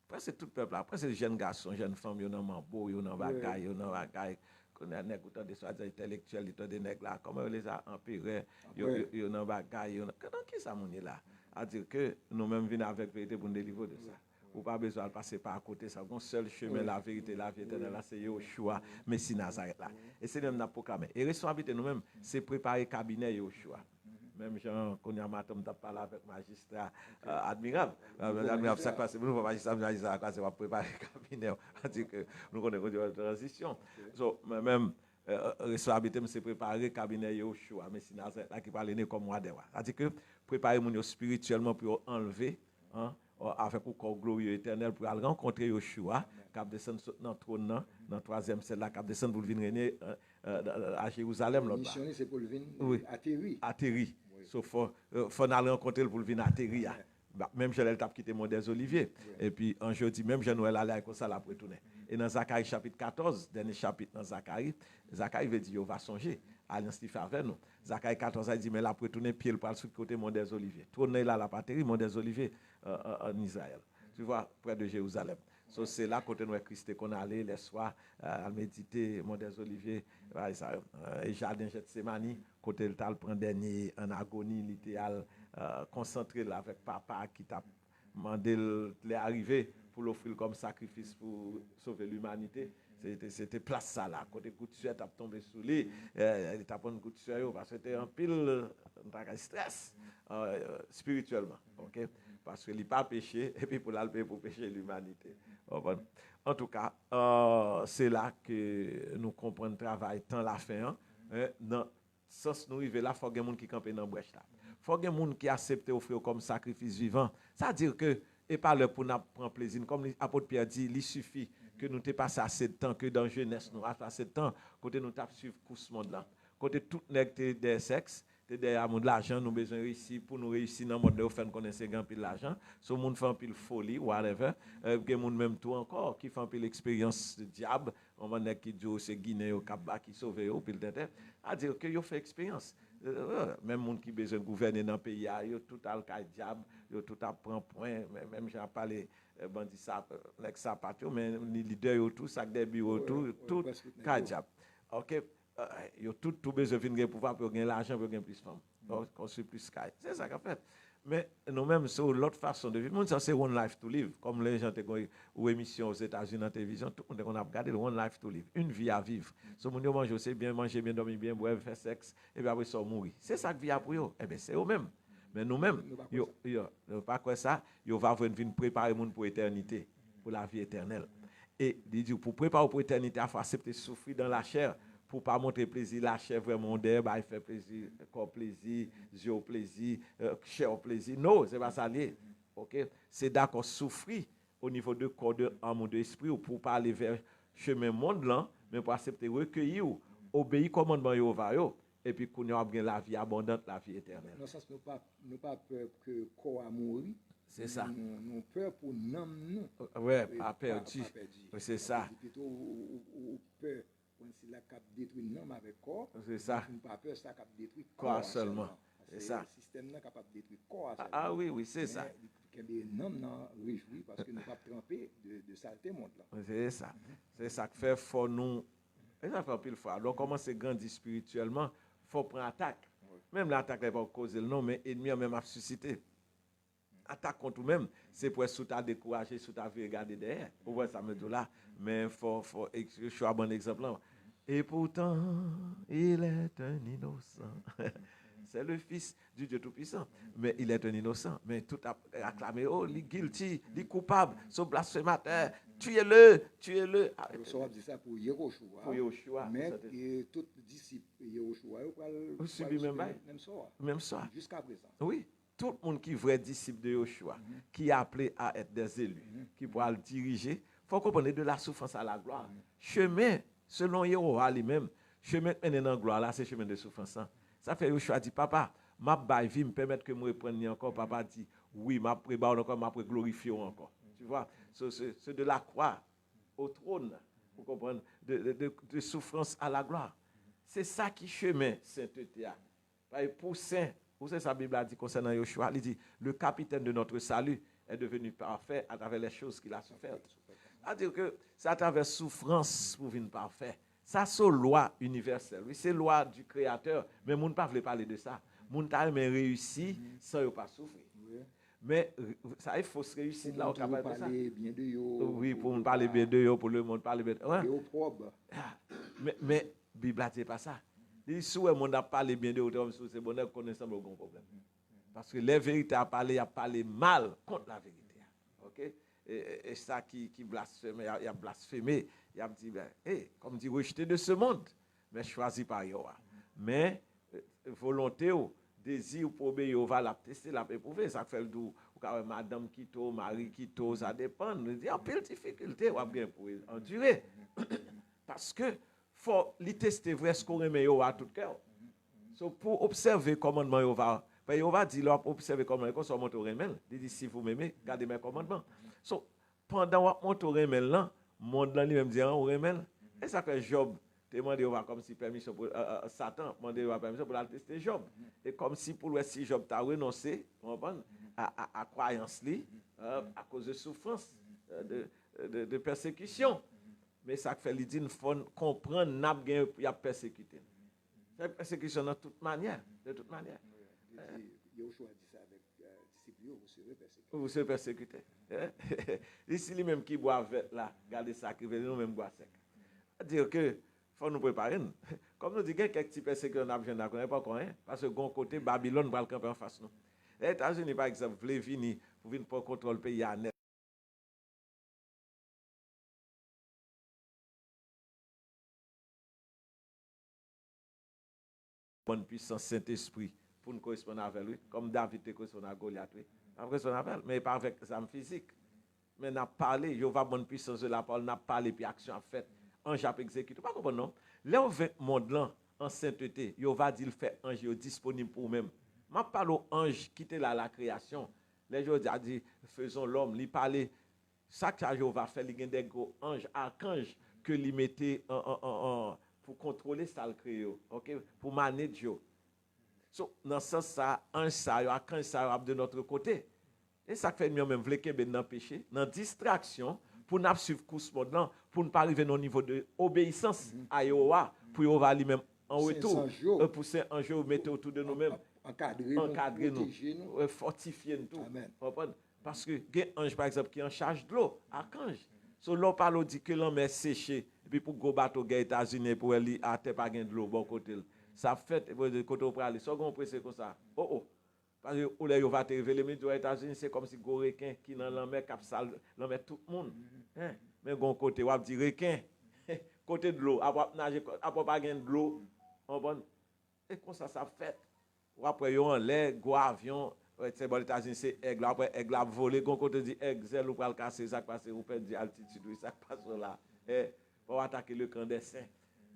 Après c'est tout le peuple. Après c'est les jeunes garçons, jeunes femmes, ils ont mambo, ils ont bagaille, ils ont bagaille. Qu'on a nèg autant de soit intellectuels, ils ont des nèg là, comment on les a empirés, ils ont bagaille, comment qui ça mon là? À dire que nous-mêmes venons avec vérité pour nous délivrer de ça. Ou pas besoin de passer par côté ça. Un seul chemin, la vérité, la vie éternelle, là, c'est Yoshua, Messie Nazareth là. Et c'est même n'a proclamé. Et responsabilité nous-mêmes, c'est préparer cabinet Yoshua. Même Jean, qu'on y a matin, on parlé avec magistrat admirable. Admirable, ça quoi, c'est nous, magistrat, quoi, c'est pour préparer le cabinet. C'est-à-dire que nous connaissons la transition. Donc, même, responsabilité, c'est préparer le cabinet Yoshua, Messie Nazareth, là, qui parle comme moi. C'est-à-dire que préparer mon spirituellement pour enlever, avec un corps glorieux éternel, pour aller rencontrer Yoshua, qui descend dans le trône, dans le troisième celle là, qui descend pour venir régner à Jérusalem. La mission, c'est pour venir atterrir. Sauf faut aller rencontrer pour venir atterrir. Même Joël t'a quitté Mont des Oliviers. Et puis un jeudi, même Jean-Noël allait comme ça là pour retourner. Et dans Zacharie chapitre 14, dernier chapitre dans Zacharie veut dire, on va songer. Alliance qui fait avec nous. Zacharie 14 a dit, mais là pour retourner, pied le sur le côté Mont des Oliviers. Tourner là, la patrie, Mont des Oliviers en Israël. Tu vois, près de Jérusalem. So, c'est là côté nous Christ qu'on allait les soirs à méditer Mont des Oliviers et jardin Gethsemane côté le tal prend dernier en agonie littéral concentré là avec papa qui t'a demandé l'arrivée pour l'offrir comme sacrifice pour sauver l'humanité. C'était place ça là côté coup de sueur t'a tombé sous lui il t'a pris un coup de sueur parce que c'était un pile stress spirituellement, OK, parce que il pas péché et puis pour l'alper pour pécher l'humanité. En tout cas, c'est là que nous comprenons le travail tant la fin dans sens nous arriver là, faut que gens qui campent dans brèche là. Faut que gens qui acceptent offrir comme sacrifice vivant. Ça veut dire que et pas le pour nous prendre plaisir comme l'apôtre Pierre dit, il suffit que nous t'ai passé assez de temps que dans jeunesse nous assez de temps côté nous t'a suivre ce monde là. Côté tout nèg des sexes derrière de l'argent, nous besoin réussir pour nous réussir dans le monde de faire connaître grand pile l'argent. Ce monde fait un pile folie whatever. Il y a même tout encore qui fait un pile l'expérience de diable, on va qui dit c'est Guinée au Cap-Bas qui sauve au pile tête. À dire que yo fait expérience. Même monde qui besoin gouverner dans le pays, yo tout al diable, yo tout à prend point, même j'ai parlé bandit ça l'ex patio mais les leaders yo tout sac des bureaux tout diable. OK. Yo tout besoin de pouvoir pour gagner l'argent pour gagner plus de femmes. Donc construire plus caille. C'est ça qu'a fait. Mais nous-mêmes c'est l'autre façon de vivre. Monde ça c'est one life to live comme les gens ou émission aux États-Unis en télévision tout le monde on a regardé one life to live, une vie à vivre. So monde manger c'est bien manger bien dormir bien boire faire sexe et puis après ça mourir. C'est ça que vie a pour eux. Eh ben c'est eux mêmes. Mais nous-mêmes yo pas quoi ça, yo va venir préparer monde pour éternité, pour la vie éternelle. Et il dit pour préparer pour éternité, il faut accepter souffrir dans la chair. Pour pas montrer plaisir, la chair vraiment d'air, il fait plaisir, corps plaisir, yeux plaisir, chair plaisir. Non, c'est pas ça lié. OK? C'est d'accord souffrir au niveau de corps, de âme, de esprit pour pas aller vers chemin monde là, mais pour accepter recueillir, obéir commandement yo va yo et puis qu'on a bien la vie abondante, la vie éternelle. Dans ce sens, nous pas peur que le corps a mouru. C'est ça. Nous peur pour nous. Ouais, pas perdu. C'est ça. Plutôt, ou peur, quand c'est la cap détruit l'homme avec corps. C'est ça. Nous pas peur ça cap détruit Corps seulement. C'est ça. Le système là capable de détruire corps. Ah oui, oui, c'est ça. Mais l'homme n'a réjoui parce que nous pas trempé de saleté monde là. C'est ça. C'est ça que fait faut nous. Et ça fait pile fois. Donc comment c'est grandir spirituellement, faut prendre attaque. Même l'attaque n'est pas causer le nom, mais l'ennemi a même à susciter. Attaque contre nous-mêmes, c'est pour sous ta décourager, sous ta vie regarder derrière. Vous voyez ça me dit là, mais faut je suis un bon exemple là. Et pourtant, il est un innocent. C'est le fils du Dieu Tout-Puissant. Mais il est un innocent. Mais tout a acclamé, oh, il est guilty, il est coupable, ce blasphémateur, tuez-le. Ça va dire ça pour Yehoshua. Pour Yehoshua. Mais tout disciple Yehoshua, il subit même ça. Jusqu'à présent. Oui. Tout le monde qui est vrai disciple de Yehoshua, qui est appelé à être des élus, qui pourra le diriger, il faut comprendre de la souffrance à la gloire. Chemin, selon Yehoshua lui-même, chemin mener dans la gloire, là, c'est chemin de souffrance. Ça fait Yehoshua dit, papa, ma baille vie me permettre que je me reprenne encore. Papa dit, oui, ma préba encore, ma glorifier encore. Tu vois, c'est de la croix au trône, vous comprenez, de souffrance à la gloire. C'est ça qui chemin, sainteté. Pour saint, vous savez, sa Bible a dit concernant Yehoshua, il dit, le capitaine de notre salut est devenu parfait à travers les choses qu'il a souffert. C'est-à-dire que c'est à travers souffrance pour devenir parfait. Ça, c'est une loi universelle. Oui, c'est loi du Créateur. Mais on ne peut pas parler de ça. On ne peut pas réussir sans ne pas souffrir. Mais ça, il faut se réussir là au capable de ça. Bien de yo, oui, pour me parler bien de yo, pour le monde parler bien de yo. Mais la Bible ne dit pas ça. Il dit, si le monde a parlé bien de yo, c'est bonheur qu'on ait aucun problème. Parce que les vérités a parlé mal contre la vérité. OK? Et ça qui blasphème, il a blasphémé, il a dit, comme dit, rejeté de ce monde, mais choisi par Yahweh. Mais volonté, désir pour obéir, va la tester, la éprouver. Ça fait le doux, madame Kito, Marie Kito, ça dépend. Il y a plein de difficultés, on va bien pour endurer. Parce que faut les tester vrai ce qu'on aime à tout cœur. So, pour observer commandement Yahweh, Yahweh dit, là, observer comment on se monte au remel. Il dit, si vous m'aimez, gardez mes commandements. So, pendant qu'on monte au remel là, monde là lui-même dit, au remel, et ça fait Job, demandé comme si permission pour Satan, demandé permission pour aller tester Job. Et comme si pour lui, si Job t'a renoncé, à croyance li, à cause de souffrance, de persécution. Mais ça fait lui dit, il faut comprendre qu'il y a persécuté. C'est persécution de toute manière. Yehoshua dit ça avec disciples, vous serez persécutés. Vous serez persécutés. Ici, lui-même qui boit avec là, regardez ça, qui veut nous-mêmes boire sec. C'est-à-dire que faut nous préparer. Comme nous disons, quelques petits persécutions, on a besoin de pas quoi, parce que bon côté, Babylone va le camper en face nous. Les États-Unis, par exemple, voulaient venir pour venir pour contrôler le pays à net. Bonne puissance Saint-Esprit pour nous correspondre avec lui, comme David te correspond à Goliath. Mais pas avec les âmes physiques. Mais n'a parlé, il y a bonne puissance de la parole, n'a parlé, puis action a fait. Ange a exécuté. Pas comprendre, non? Là, on veut monde là, en sainteté, il va dire, fait ange disponible pour vous-même. Je parle aux anges qui étaient là à la création. Les gens ont dit, faisons l'homme, il parlait, ça que Dieu va faire, il y a des gros anges, archanges, que lui mettait pour contrôler ça le créé, ok? Pour manager. So, dans ce sens, ça, ange ça, archange ça, de notre côté. Et ça fait mieux même, vle kembe dans péché, dans distraction, pour ne suivre course mode là, pour ne pas arriver au niveau de obéissance à Yahweh, pour Yahweh lui-même en retour, pour ces anges mettre autour de nous-mêmes, encadrer nous, fortifier nous tout. Parce que il y a un ange par exemple qui est en charge de l'eau, archange. So l'eau parle dit que l'homme est séché, et puis pour go bateau aux États-Unis pour aller à terre pas de l'eau bon côté. Ça fait côté pour aller, second pressé comme ça. Parce que où les va te révéler mais aux États-Unis c'est comme si gros requin qui dans la mer capsule, l'homme tout le monde. Mais gon côté on dit requin côté de l'eau, après nager après pas de l'eau, on bon. Et comme ça fait. Ou après yo en l'air, gros avion, c'est bon États-Unis c'est aigle, après aigle a volé, gon côté dit aigle zèle ou pas le casser ça passe ou perdre altitude, ça passe là. Pour attaquer le camp des saints.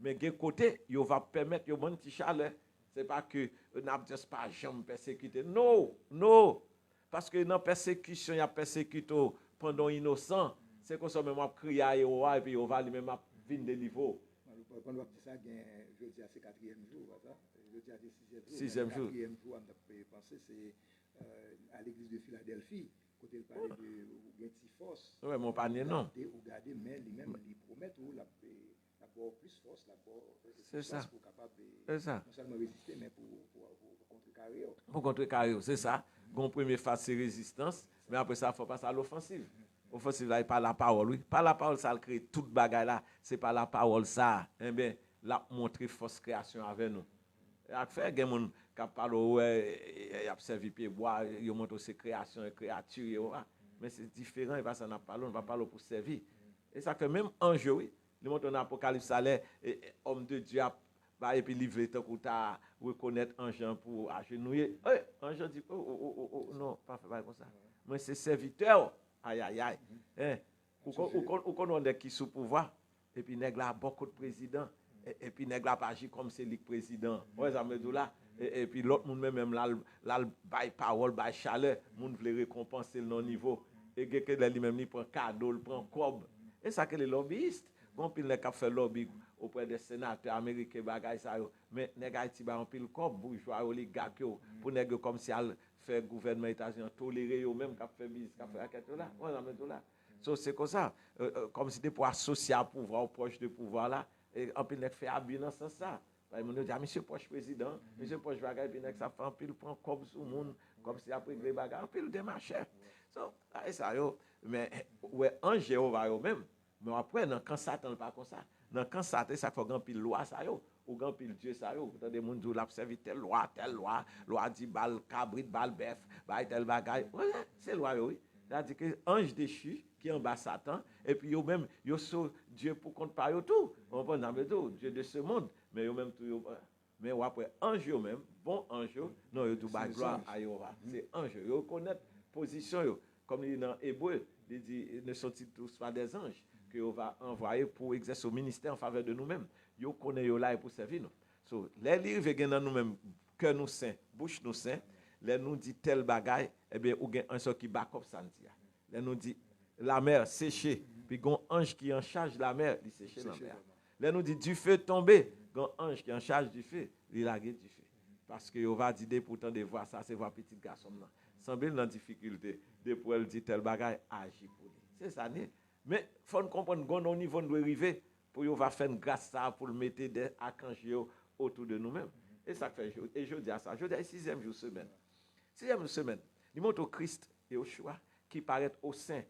Mais de côté, yo va permettre yo bon petit chaleur. C'est pas que n'a juste pas jamais persécuté. Non, non. Parce que dans la persécution, il y a persécuté pendant innocent. C'est comme ça même on crie à Yehova et puis on va lui-même venir délivrer. Quand on dit ça, je dis à c'est 4e jour, voilà. Je dis à c'est 6e jour. 6e jour. 4e jour, on a pensé, c'est à l'église de Philadelphie, côté le palais de Gentifos. Oui, mon panier, non. Regardez, mais lui-même, il promet ou la plus force, c'est ça. Pour capable c'est ça. non seulement résister, mais pour contrecarrer. Pour contrecarrer, c'est ça. Gon première phase, c'est résistance, mais après ça, il faut passer à l'offensive. Offensive là, il pas la parole, oui. Pas la parole, ça le crée toute bagaille là. C'est pas la parole, ça. Eh bien, la montrer force création avec nous. Et à faire, il y a des gens qui parlent, ouais, il a servi pied bois, il montre ses créations et créatures. Mais c'est différent, il va s'en parler, on va parler pour servir. Et ça fait même ange, oui. Il montre dans l'Apocalypse, ça l'est, homme de Dieu, et puis livrer tant que tu as reconnaître ange pour agenouiller. Ange dit, non, pas faire comme ça. Mais c'est serviteur. Aïe, aïe, aïe. Ou qu'on a qui sous pouvoir, et puis nèg là beaucoup de présidents, et puis nèg là pas agir comme c'est le président. Ouais, ça me dit là. Et puis l'autre monde même là bail parole, bail chaleur, monde veut récompenser le non niveau. Et que lui-même il prend cadeau, il prend cob. Et ça que les lobbyistes, bon pile nèg qui fait lobby auprès des sénateurs américains bagay ça yo. Mais nèg Haïti ba en pile cob bourgeois oligarque pour nèg comme si al faire gouvernement États-Unis tolérer eux même qui fait business qui fait enquête là on en met là so c'est comme ça comme si c'était pour associer à pouvoir proche de pouvoir là et en pile fait abus dans ce sens ça mon dit monsieur proche président monsieur proche bagay puis ça fait en pile prend comme sous monde comme si après les bagay en pile démarche so ça yo mais ouais en Jéhovah yo même mais après dans quand Satan pas comme ça dans quand Satan ça fait grand pile loi ça yo ou grand pile Dieu ça yo dans des monde qui l'a servi telle loi dit balle cabrit balle bœuf bail tel bagaille c'est loi oui c'est-à-dire que ange déchu qui en bas Satan et puis yo même yo so Dieu pour compte pas yo tout on prend dans tout Dieu de ce monde mais yo même tout yo mais après ange yo même bon ange non yo tout ba gloire à Jéhovah c'est ange yo connaître position yo comme il dans hébreu il dit ne sont-ils tous pas des anges que on va envoyer pour exercer au ministère en faveur de nous-mêmes. Yo connaît yo là pour servir nous. So, les livres gen dans nous-mêmes cœur nous saint, bouche nous saint, les nous dit tel bagaille, eh bien ou gen un seul qui backup ça dit. Les nous dit la mer séchée, puis gon ange qui en charge la mer, il sécher la mer. Les nous dit du feu tombé, gon ange qui en charge du feu, il laguer du feu. Parce que on va dire pourtant de voir ça, c'est voir petit garçon là. Semble dans difficulté, de pour elle dit tel bagaille agit pour lui. C'est ça né. Mais il faut comprendre qu'on niveau doit arriver pour va faire une grâce ça pour le mettre des archanges autour de nous-mêmes. Et ça fait et je dis à ça, je dis 6e jour semaine. 6e semaine, il montre au Christ et au choix qui paraît au sein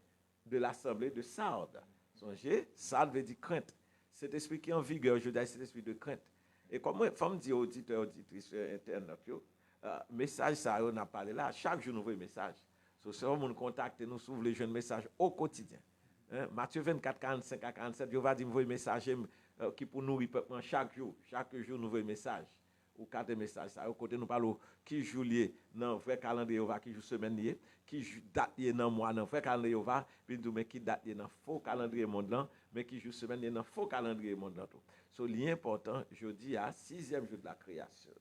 de l'assemblée de Sardes. Songez, Sardes veut dire crainte. Cet esprit qui est en vigueur, je dis cet esprit de crainte. Et comme moi, femme dit auditeur, auditrice internet, message ça on a parlé là, chaque jour nous voyons message. Si on nous contacte, nous s'ouvre les jeunes messages au quotidien. Matthieu 24, 45 à 47, je vais dire un message qui pour nourrir le peuple chaque jour nous voyons message. Ou quatre messages, ça, au côté nous parlons qui joue lié dans le vrai calendrier, qui joue semaine lié, qui date lié dans le mois, dans le vrai calendrier, puis nous mais qui date lié dans le faux calendrier mondial, mais qui joue semaine lié dans le faux calendrier mondial. So, l'important, je dis, à 6e jour de la création,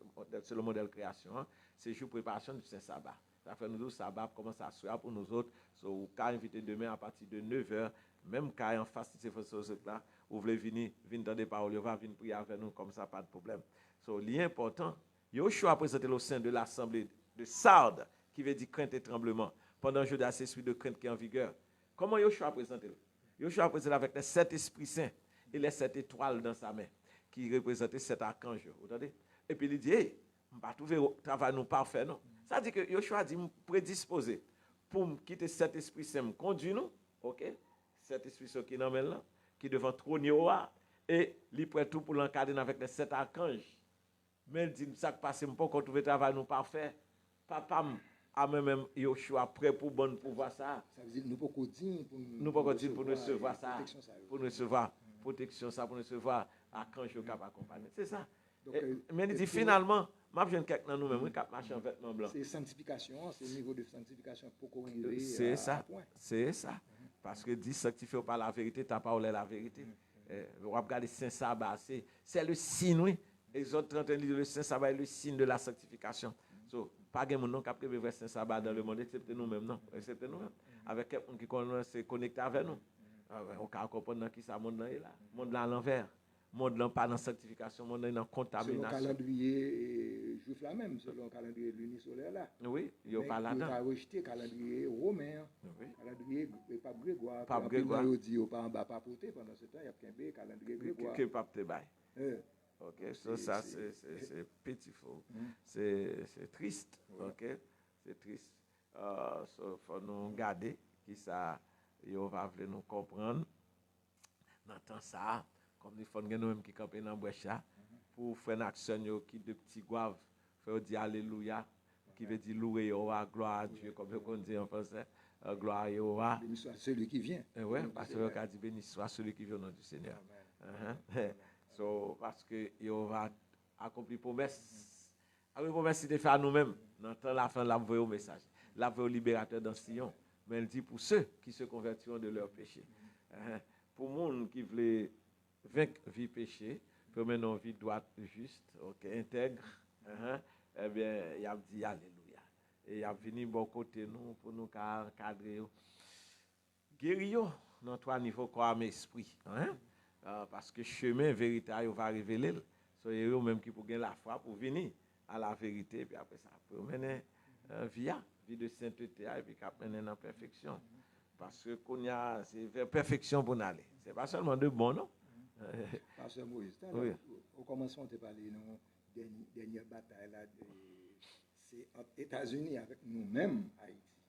c'est le modèle création, c'est le jour de préparation du Saint-Sabbat. Ça fait nous autres, sabbat commence à soir pour nous autres. So, vous pouvez inviter demain à partir de 9h, même quand en face de ces choses là, vous voulez venir dans des paroles, vous venir prier avec nous, comme ça, pas de problème. So, l'important, Yoshua a présenté au sein de l'assemblée de Sardes, qui veut dire crainte et tremblement, pendant le jour de l'esprit de crainte qui est en vigueur. Comment Yoshua a présenté? Yoshua a présenté avec les 7 esprits saints et les 7 étoiles dans sa main, qui représentaient 7 archanges. Vous entendez? Et puis il dit, hey, on va trouver le travail nous parfait, non? Ça dit que Yoshua dit prédisposé pour quitter cet esprit saint, conduire nous, ok? Cet esprit saint qui nous là, qui devant trôner au roi, et il prêt tout pour l'encadrer avec les 7 archanges. Mais il dit, ça passe, pas qu'on trouve le travail nous parfait. Papa a même Yoshua prêt pour bon pouvoir ça. Ça veut dire nous pas dire pour nous recevoir ça, pour nous recevoir protection ça, pour nous recevoir archange qui va accompagner. C'est ça. Donc, mais il dit finalement, m'a besoin quelqu'un dans nous-mêmes qui marche en vêtements blancs. C'est sanctification, c'est le niveau de sanctification pour qu'on arrive. C'est ça. C'est ça. Parce que dit sanctifié par la vérité, ta parole est la vérité. On va regarder Saint-Sabbat, c'est le signe, oui. Exode 31 dit le saint sabbat est le signe de la sanctification. So, pas de monde qui a prévu le saint sabbat dans le monde, excepté nous-mêmes, non. Excepté nous-mêmes. Avec quelqu'un qui s'est connecté avec nous. On peut comprendre qui ça monde là. Monde là à l'envers. Monde là pas dans sanctification, monde là dans contamination. Selon le calendrier juif là même, selon le calendrier lunisolaire là. Oui, il n'y a pas là-dedans. Il a rejeté le calendrier romain, oui. Calendrier pape Grégoire. Pape Grégoire. Il dit pas en bas pas porté pendant ce temps, il y a un calendrier Grégoire. Que pape te baille. OK, so ça c'est pitiful. C'est triste, OK? C'est triste. So faut nous garder qui ça yo va vouloir nous comprendre. Dans temps ça, comme il faut nous même qui camper dans boisha pour faire une action qui de petits goaves, faire dire alléluia, qui veut dire louer Yahweh, gloire à Dieu comme on dit en français, gloire à Yahweh. Béni soit celui qui vient. Oui, parce que on dit béni soit celui qui vient au nom du Seigneur. So, parce que il va accomplir promesse. Accomplir promesse, il fait à nous-mêmes. Dans la fin, la voie au message. La voie au libérateur dans Sion. Mais elle dit pour ceux qui se convertiront de leurs péchés. Pour les gens qui veulent vaincre vie péché, pour mener une vie droite, juste, intègre, eh bien, il a dit alléluia. Et il a venu bon côté nous pour nous cadrer. Guérir dans trois niveaux, corps, âme et esprit. Parce que chemin véritable va révéler. C'est eux même qui pour gagner la foi pour venir à la vérité puis après ça pour mener vie de sainteté et puis mener dans la perfection. Parce que qu'on y a c'est vers perfection pour aller. C'est pas seulement de bon non. Pasteur Moïse, oui. Au commencement de parler de dernière bataille là c'est entre États-Unis avec nous-mêmes Haïti.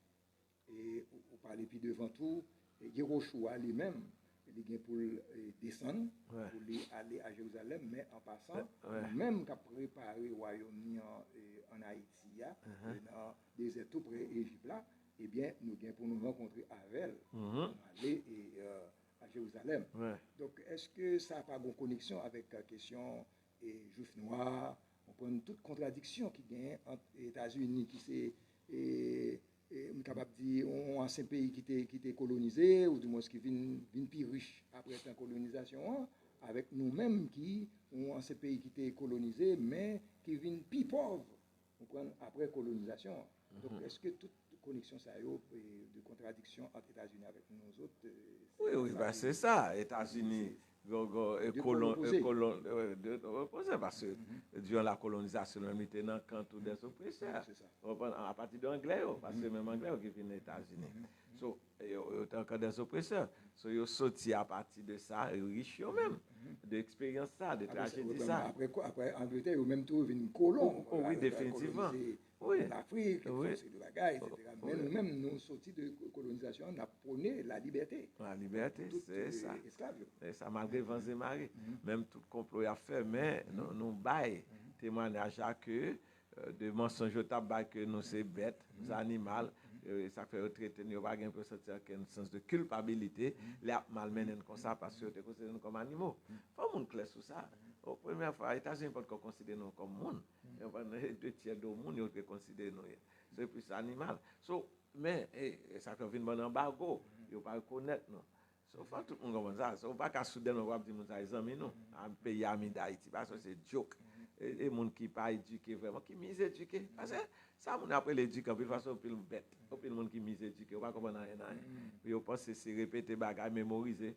Et on parlait puis devant tout Yehoshua lui-même il vient pour descendre, pour aller à Jérusalem, mais en passant, même qu'à préparer le royaume en Haïti, dans le désert tout près d'Égypte là, eh bien, nous avons pour nous rencontrer avec elle, aller à Jérusalem. Donc, est-ce que ça n'a pas de connexion avec la question juif noir? On prend toute contradiction qui gagne entre les États-Unis, qui c'est on est capable de dire un ancien pays qui était colonisé, ou du moins qui vient plus riche après la colonisation, avec nous-mêmes qui ont un ancien pays qui était colonisé, mais qui vient plus pauvre après colonisation. Donc, est-ce que toute connexion ça de contradiction entre les États-Unis avec nous autres? Oui, bah c'est ça. États-Unis, parce que durant la colonisation, on était dans le camp des oppresseurs. À partir de l'anglais, parce que même anglais qui vient des États-Unis. So, ils étaient encore des oppresseurs. So, ils sont sortis à partir de ça, riches eux-mêmes, d'expérience ça, de tragédie ça. Après Angleterre, ils même trouvé une colon. Oui, définitivement. Oui. L'Afrique, c'est de la guerre, etc. Mais nous-mêmes, nous sortis de colonisation, on a prôné la liberté. La liberté, c'est ça. Esclaves. C'est ça, malgré vents et marées. Même tout complot a fait, mais nous baillons témoignage à que de mensonges au tabac que nous sommes bêtes, nous animaux, ça fait retraiter, nous n'avons pas sentir un sens de culpabilité, les malmenés comme ça parce que nous considérons comme animaux. Il faut qu'on clair sur ça. La première fois, les États-Unis ne peuvent pas considérer nous comme monde. Deux tiers du monde, ils peuvent considérer nous. C'est plus animal. So, mais ça fait venir un embargo, ils ne peuvent pas reconnaître nous. So, faut tout le monde comme ça. So, pas qu'à soudain, on va dire que nous sommes amis, nous, un pays ami d'Haïti, parce que c'est joke. Et les gens qui ne sont pas éduqués, vraiment, qui misent éduqués. Parce que ça, on après l'éduquer, de toute façon, on bête. On peut le monde qui mise éduqué, on va comprendre rien. Puis on pense que c'est répéter, bagaille, mémoriser.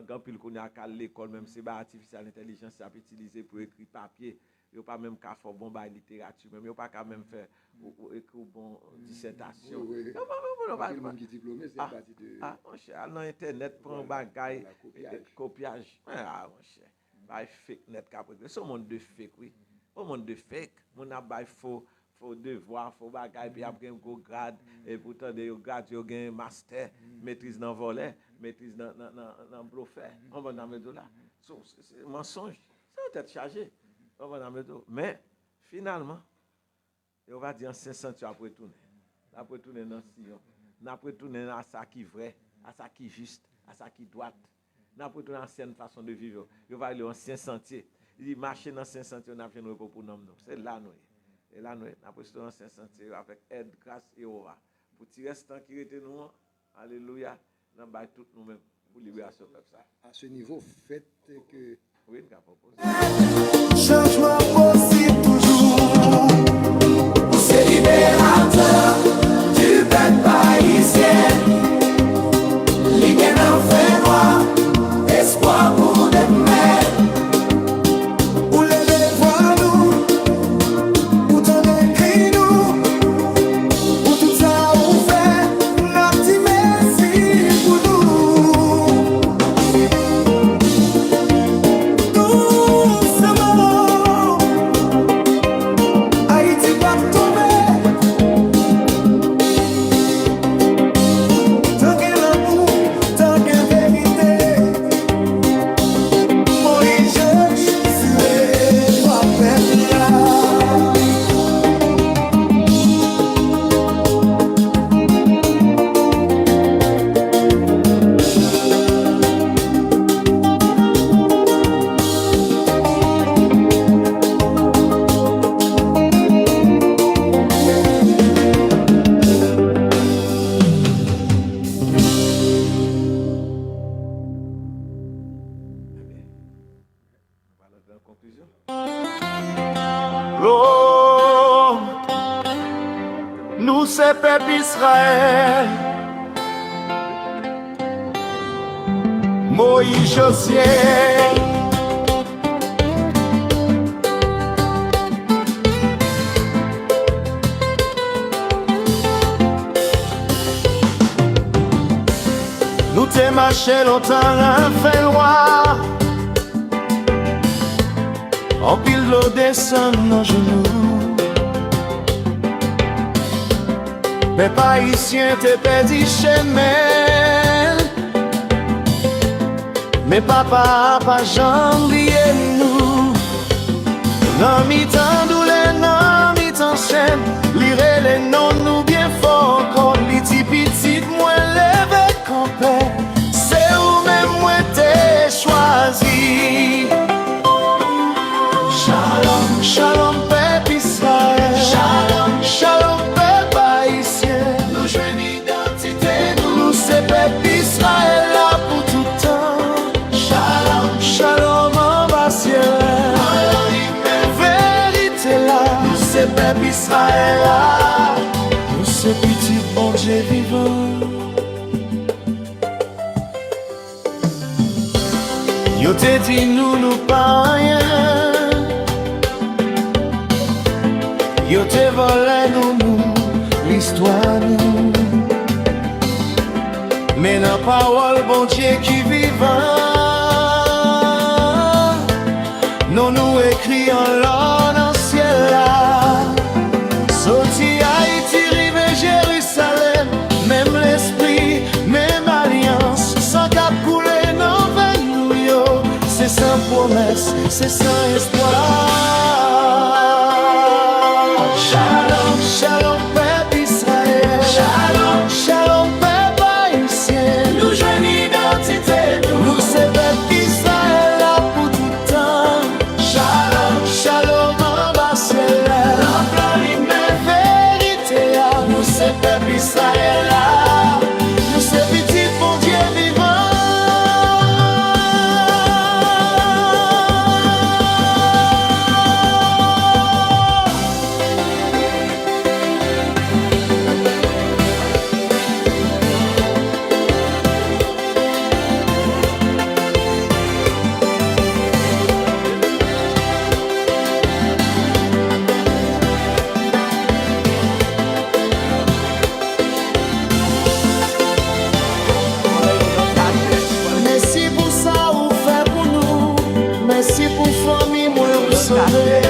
Quand puis qu'on a à l'école, même c'est artificielle intelligence, ça peut utiliser pour écrire papier. Il n'y a pas même qu'à faire bon bail littérature, même il n'y a pas qu'à même faire écrire bon dissertation. Oui. Le monde qui est diplômé, c'est partie de. Ah, mon cher, dans Internet, prend bagaille, copiage. Ah, mon cher. By fake net qu'après. C'est un monde de fake, oui. Un monde de fake. On a by faux devoir, faux bagaille, puis après un gros grade, et pourtant, des grades, il y a un master, maîtrise dans volet, maîtrise dans bluffé. On va dans le dos là. C'est un mensonge. Ça va être chargé. On va dans le dos. Mais, finalement, on va dire en 500, tu vas retourner. Après retourner dans Sion. Après retourner à ça qui est vrai, à ça qui est juste, à ça qui est droit. Après retourner à l'ancienne façon de vivre. On va aller en 500 sentiers. Il dit, marcher dans 500 sentiers, on a fait un repos pour nous. C'est là, nous. Et là, nous, après retourner dans 500 sentiers avec aide, grâce et aura. Pour tirer ce temps qui était nous, alléluia, nous avons tout nous-mêmes pour libération comme ça. À ce niveau, faites que. Oui, nous avons proposé. Changement. En conclusion. Oh, nous c'est peuple Israël. Moïse Josué. Nous t'es marché longtemps, un fait loin. En pile l'eau descend nos genoux. Mais pas ici, t'es perdu chemin. Mais papa, pas j'envie nous. Non, mi-temps douleur, non, mi-temps chaîne. Lire les noms, nous bien fort. Quand les petits, moi, lève campé. C'est où même moi t'es choisi. Shalom, shalom, peuple Israël. Shalom, shalom, peuple haïtien. Nous jouons l'identité, nous c'est peuple Israël là pour tout temps. Shalom, shalom, en bas ciel. Vérité là, nous c'est peuple Israël là. Nous c'est petit bon Dieu vivant. Yo te dit nous pas rien. Yo te volé nous, l'histoire nous. Mais la parole bon Dieu qui vivant. Nous écrit en l'or dans le ciel là. Sorti Haïti, rive Jérusalem. Même l'esprit, même alliance. Sans cap couler, non nous yo. C'est sans promesse, c'est sans espoir. Shalom, shalom, peuple Israël. Shalom, shalom, peuple haïtien. Nous jouons l'identité, nous c'est peuple Israël là pour tout temps. Shalom, shalom, en bas ciel. L'emploi vérité là. Nous c'est peuple Israël là. Nous c'est petit bon Dieu vivant. Merci pour ça ou fait pour nous. Merci pour famille moi ou sauver.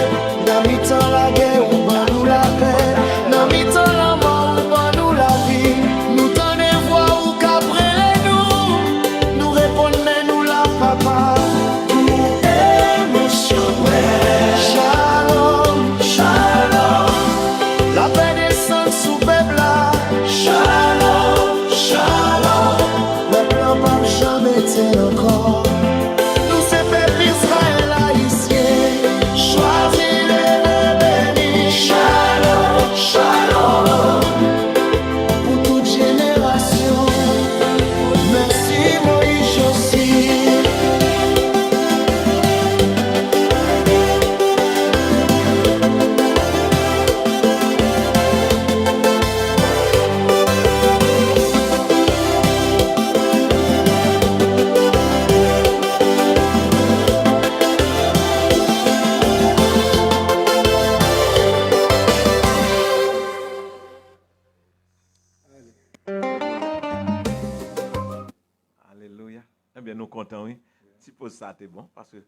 Dans mi-temps la guerre ou ban nous la paix. Dans mi-temps la mort ou ban nous la vie. Nous tenons voix ou qu'après nous. Nous répondons nous la papa. Nous émotionnels. Shalom, shalom. La paix descend sous peuple là. Shalom, shalom. Le plan pas jamais été encore. Nous c'est peuple Israël haïtien. Choisis les bénis. Shalom, shalom. Pour toute génération. Merci Moïse Josué. Alléluia. Eh bien, nous comptons, oui. Si pour ça, c'est bon, parce que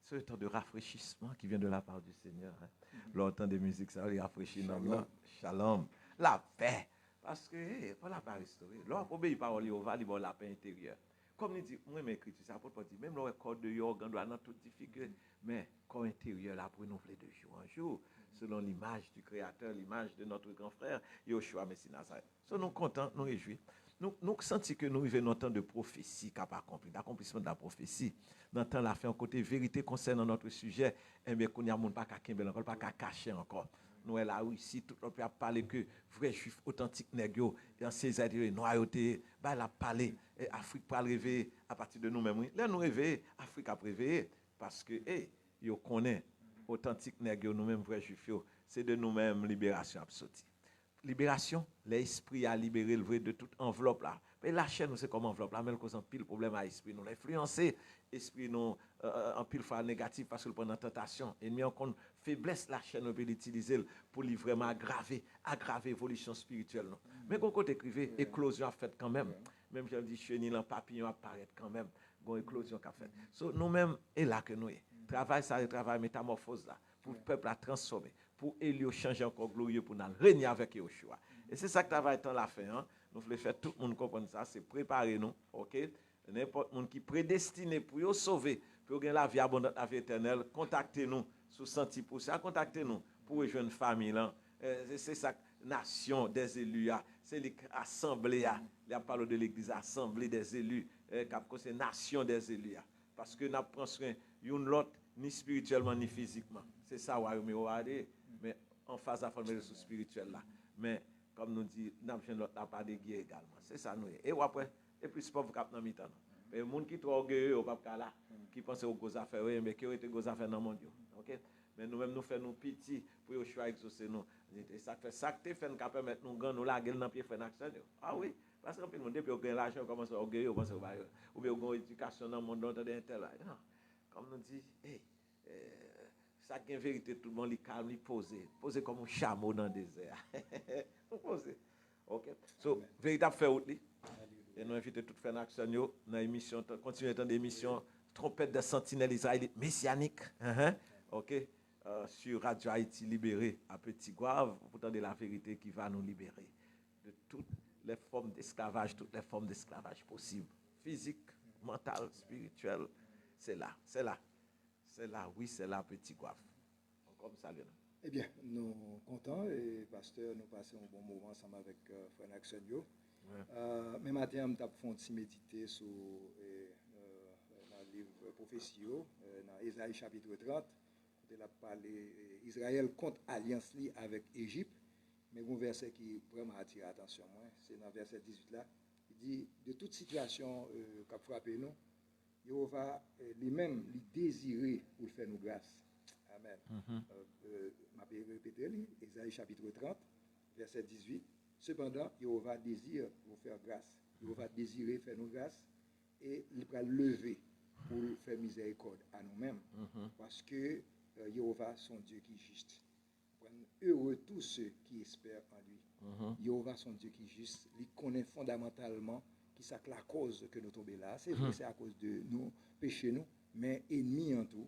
c'est le temps de rafraîchissement qui vient de la part du Seigneur. Hein. L'entend de musique, ça va rafraîchir dans le shalom. La paix. Parce que, pour la paix restaurée, l'homme obéit par au va, il va la paix intérieure. Comme il dit, moi, mes écritures, ça peut pas dire, même le corps de organe doit dans toute difficulté, mais corps intérieur, là, pour renouveler de jour en jour, selon l'image du Créateur, l'image de notre grand frère, Yoshua Messie Nazareth. So, nous contents, nous réjouis. Nous sentons que nous vivons dans un temps de prophétie qui n'a pas accompli, d'accomplissement de la prophétie. Dans le temps, la fin, côté vérité concernant notre sujet, eh bien, qu'on n'y a pas qu'à Kimbel encore, pas qu'à cacher encore. Nous, là, ici, tout le monde a parlé que vrai juif authentique nègre, dans ces aides, noyauté, bah, il a parlé, Afrique pas réveiller à partir de nous-mêmes. Là, nous réveiller, Afrique a réveillé, parce que, yo connaît authentique nèg yo nous-mêmes vrais juifs yo, c'est de nous-mêmes libération absolue. Libération, l'esprit a libéré le vrai de toute enveloppe là. Mais la chaîne, c'est comme enveloppe là, mais elle cause un pile problème à l'esprit. Nous l'influencer, esprit nous en pile fois négatif parce que pendant tentation, ennemi en compte faiblesse la chaîne on peut l'utiliser pour lui vraiment aggraver l'évolution spirituelle. Non. Mais quand côté écrivez, éclosion a fait quand même. Même j'ai dit chenille en papillon apparaît quand même. Bon éclosion qu'a fait. So nous-mêmes et là que nous est. Travail ça, le travail métamorphose là pour le peuple à transformer. Pour Elio changer encore glorieux pour nous régner avec Yoshua. Et c'est ça que travail temps la fait. Hein? Nous voulons faire tout le monde comprendre ça, c'est préparer nous, ok? N'importe monde qui prédestiné pour nous sauver, pour gagner la vie abondante, la vie éternelle, contactez-nous sur 100%, contactez-nous pour rejoindre une famille là. C'est ça nation des élus, c'est l'assemblée, il y a parlé de l'église, assemblée des élus, c'est nation des élus. Parce que nous prenons soin d'une l'autre, ni spirituellement ni physiquement. C'est ça, mais en face à la ressource spirituelle là. Mais comme nous dit, nous n'avons pas de guerre également. C'est ça nous. Et après, et puis c'est pas vous cap dans mi-temps. Mais les gens qui sont trop orgueilleux au pas là, qui pensent aux grosses affaires, mais qui ont été grosses affaires dans le monde. OK? Mais nous-mêmes nous faisons nos petits pour les choix exaucer nous. Et ça fait ça que fait nous permettre nous gagner la gueule dans pied faire action. Ah oui, parce que nous depuis on gagne l'argent commence à orgueilleux, pense ou bien on éducation dans le monde dans tel. Non. Comme nous dit, ça qui est vérité, tout le monde est calme, il pose comme un chameau dans le désert. Poser. OK. So, véritable fait outli. Et nous invitons tout faire action dans l'émission, continuer dans l'émission Trompette de Sentinelle israélite messianique. OK. Sur Radio Haïti libéré à Petit Goave, pour entendre la vérité qui va nous libérer de toutes les formes d'esclavage, toutes les formes d'esclavage possibles, physique, mental, spirituel. C'est là, oui, c'est là, Petit Goave. Comme ça, Lionel. Eh bien, nous sommes contents et pasteur, nous passons un bon moment ensemble avec Frère Naxonio. Mais matin, nous avons fait une petite méditer sur le livre prophétie, dans Ésaïe chapitre 30. Il a parlé Israël contre alliance avec Égypte. Mais un verset qui vraiment attire l'attention, c'est dans le verset 18 là. Il dit de toute situation qui a frappé nous, Jéhovah lui-même lui désirer pour faire nous grâce. Amen. Je vais répéter, Ésaïe chapitre 30, verset 18. Cependant, Jéhovah désire vous faire grâce. Jéhovah désirer faire nous grâce et il va lever pour faire miséricorde à nous-mêmes. Parce que Jéhovah, son Dieu qui est juste. Heureux tous ceux qui espèrent en lui. Jéhovah, son Dieu qui est juste, il connaît fondamentalement qui c'est la cause que nous tombons là. C'est vrai, c'est à cause de nous péchés, nous, mais ennemis en tout.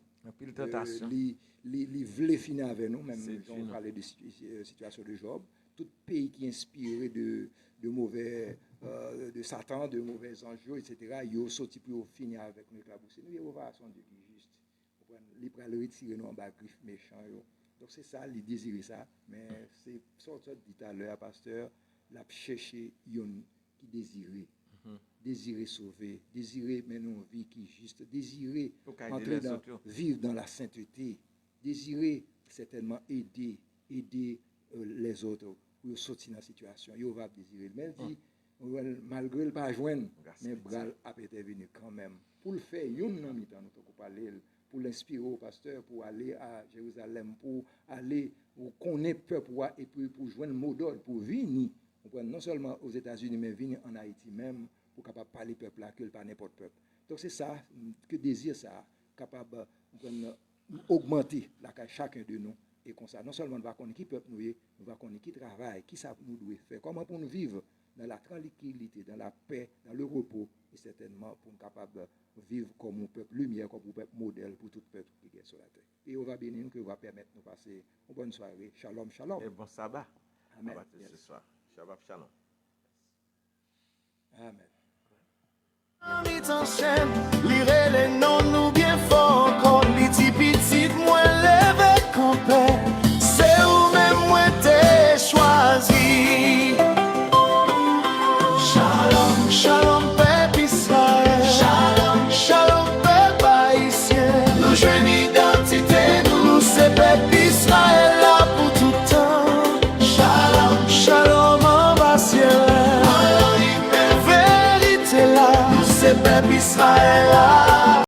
Il voulait finir avec nous, même si on parlait de situation de Job. Tout pays qui est inspiré de mauvais, de Satan, de mauvais anges, etc., il a sorti pour finir avec nous éclabousser. Nous, Jéhovah, son Dieu qui est juste. Il va le retirer nous en bas, griffe méchant. Donc c'est ça, il désire ça. Mais c'est sorti dit à l'heure, pasteur, l'a cherché yon qui désirait. Désirer sauver, désirer mener une vie qui est juste, désirer entrer vivre dans la sainteté, désirer certainement aider les autres pour sortir de la situation. Il va désirer. Mais il dit, malgré le pas joindre, mais Bral a été venu quand même. Pour le faire, il y a un ami dans notre parler, pour l'inspirer au pasteur, pour aller à Jérusalem, pour aller pour connaître le peuple et puis pour joindre le mot d'ordre, pour venir, non seulement aux États-Unis, mais venir en Haïti même, pour capable parler peuple là que pas n'importe peuple. Donc c'est ça que désire ça capable augmenter la chacun de nous et comme ça non seulement on va connaître qui peuple nous est, on va connaître qui travaille, qui ça nous doit faire, comment pour nous vivre dans la tranquillité, dans la paix, dans le repos et certainement pour nous capable vivre comme un peuple lumière, comme un peuple modèle pour tout peuple qui est sur la terre. Et on va bénir que va permettre de passer une bonne soirée. Shalom, shalom. Et bon sabbat. Amen. Ce soir. Shabbat shalom. Amen. Mit en chaîne, lire les noms nous bien fort.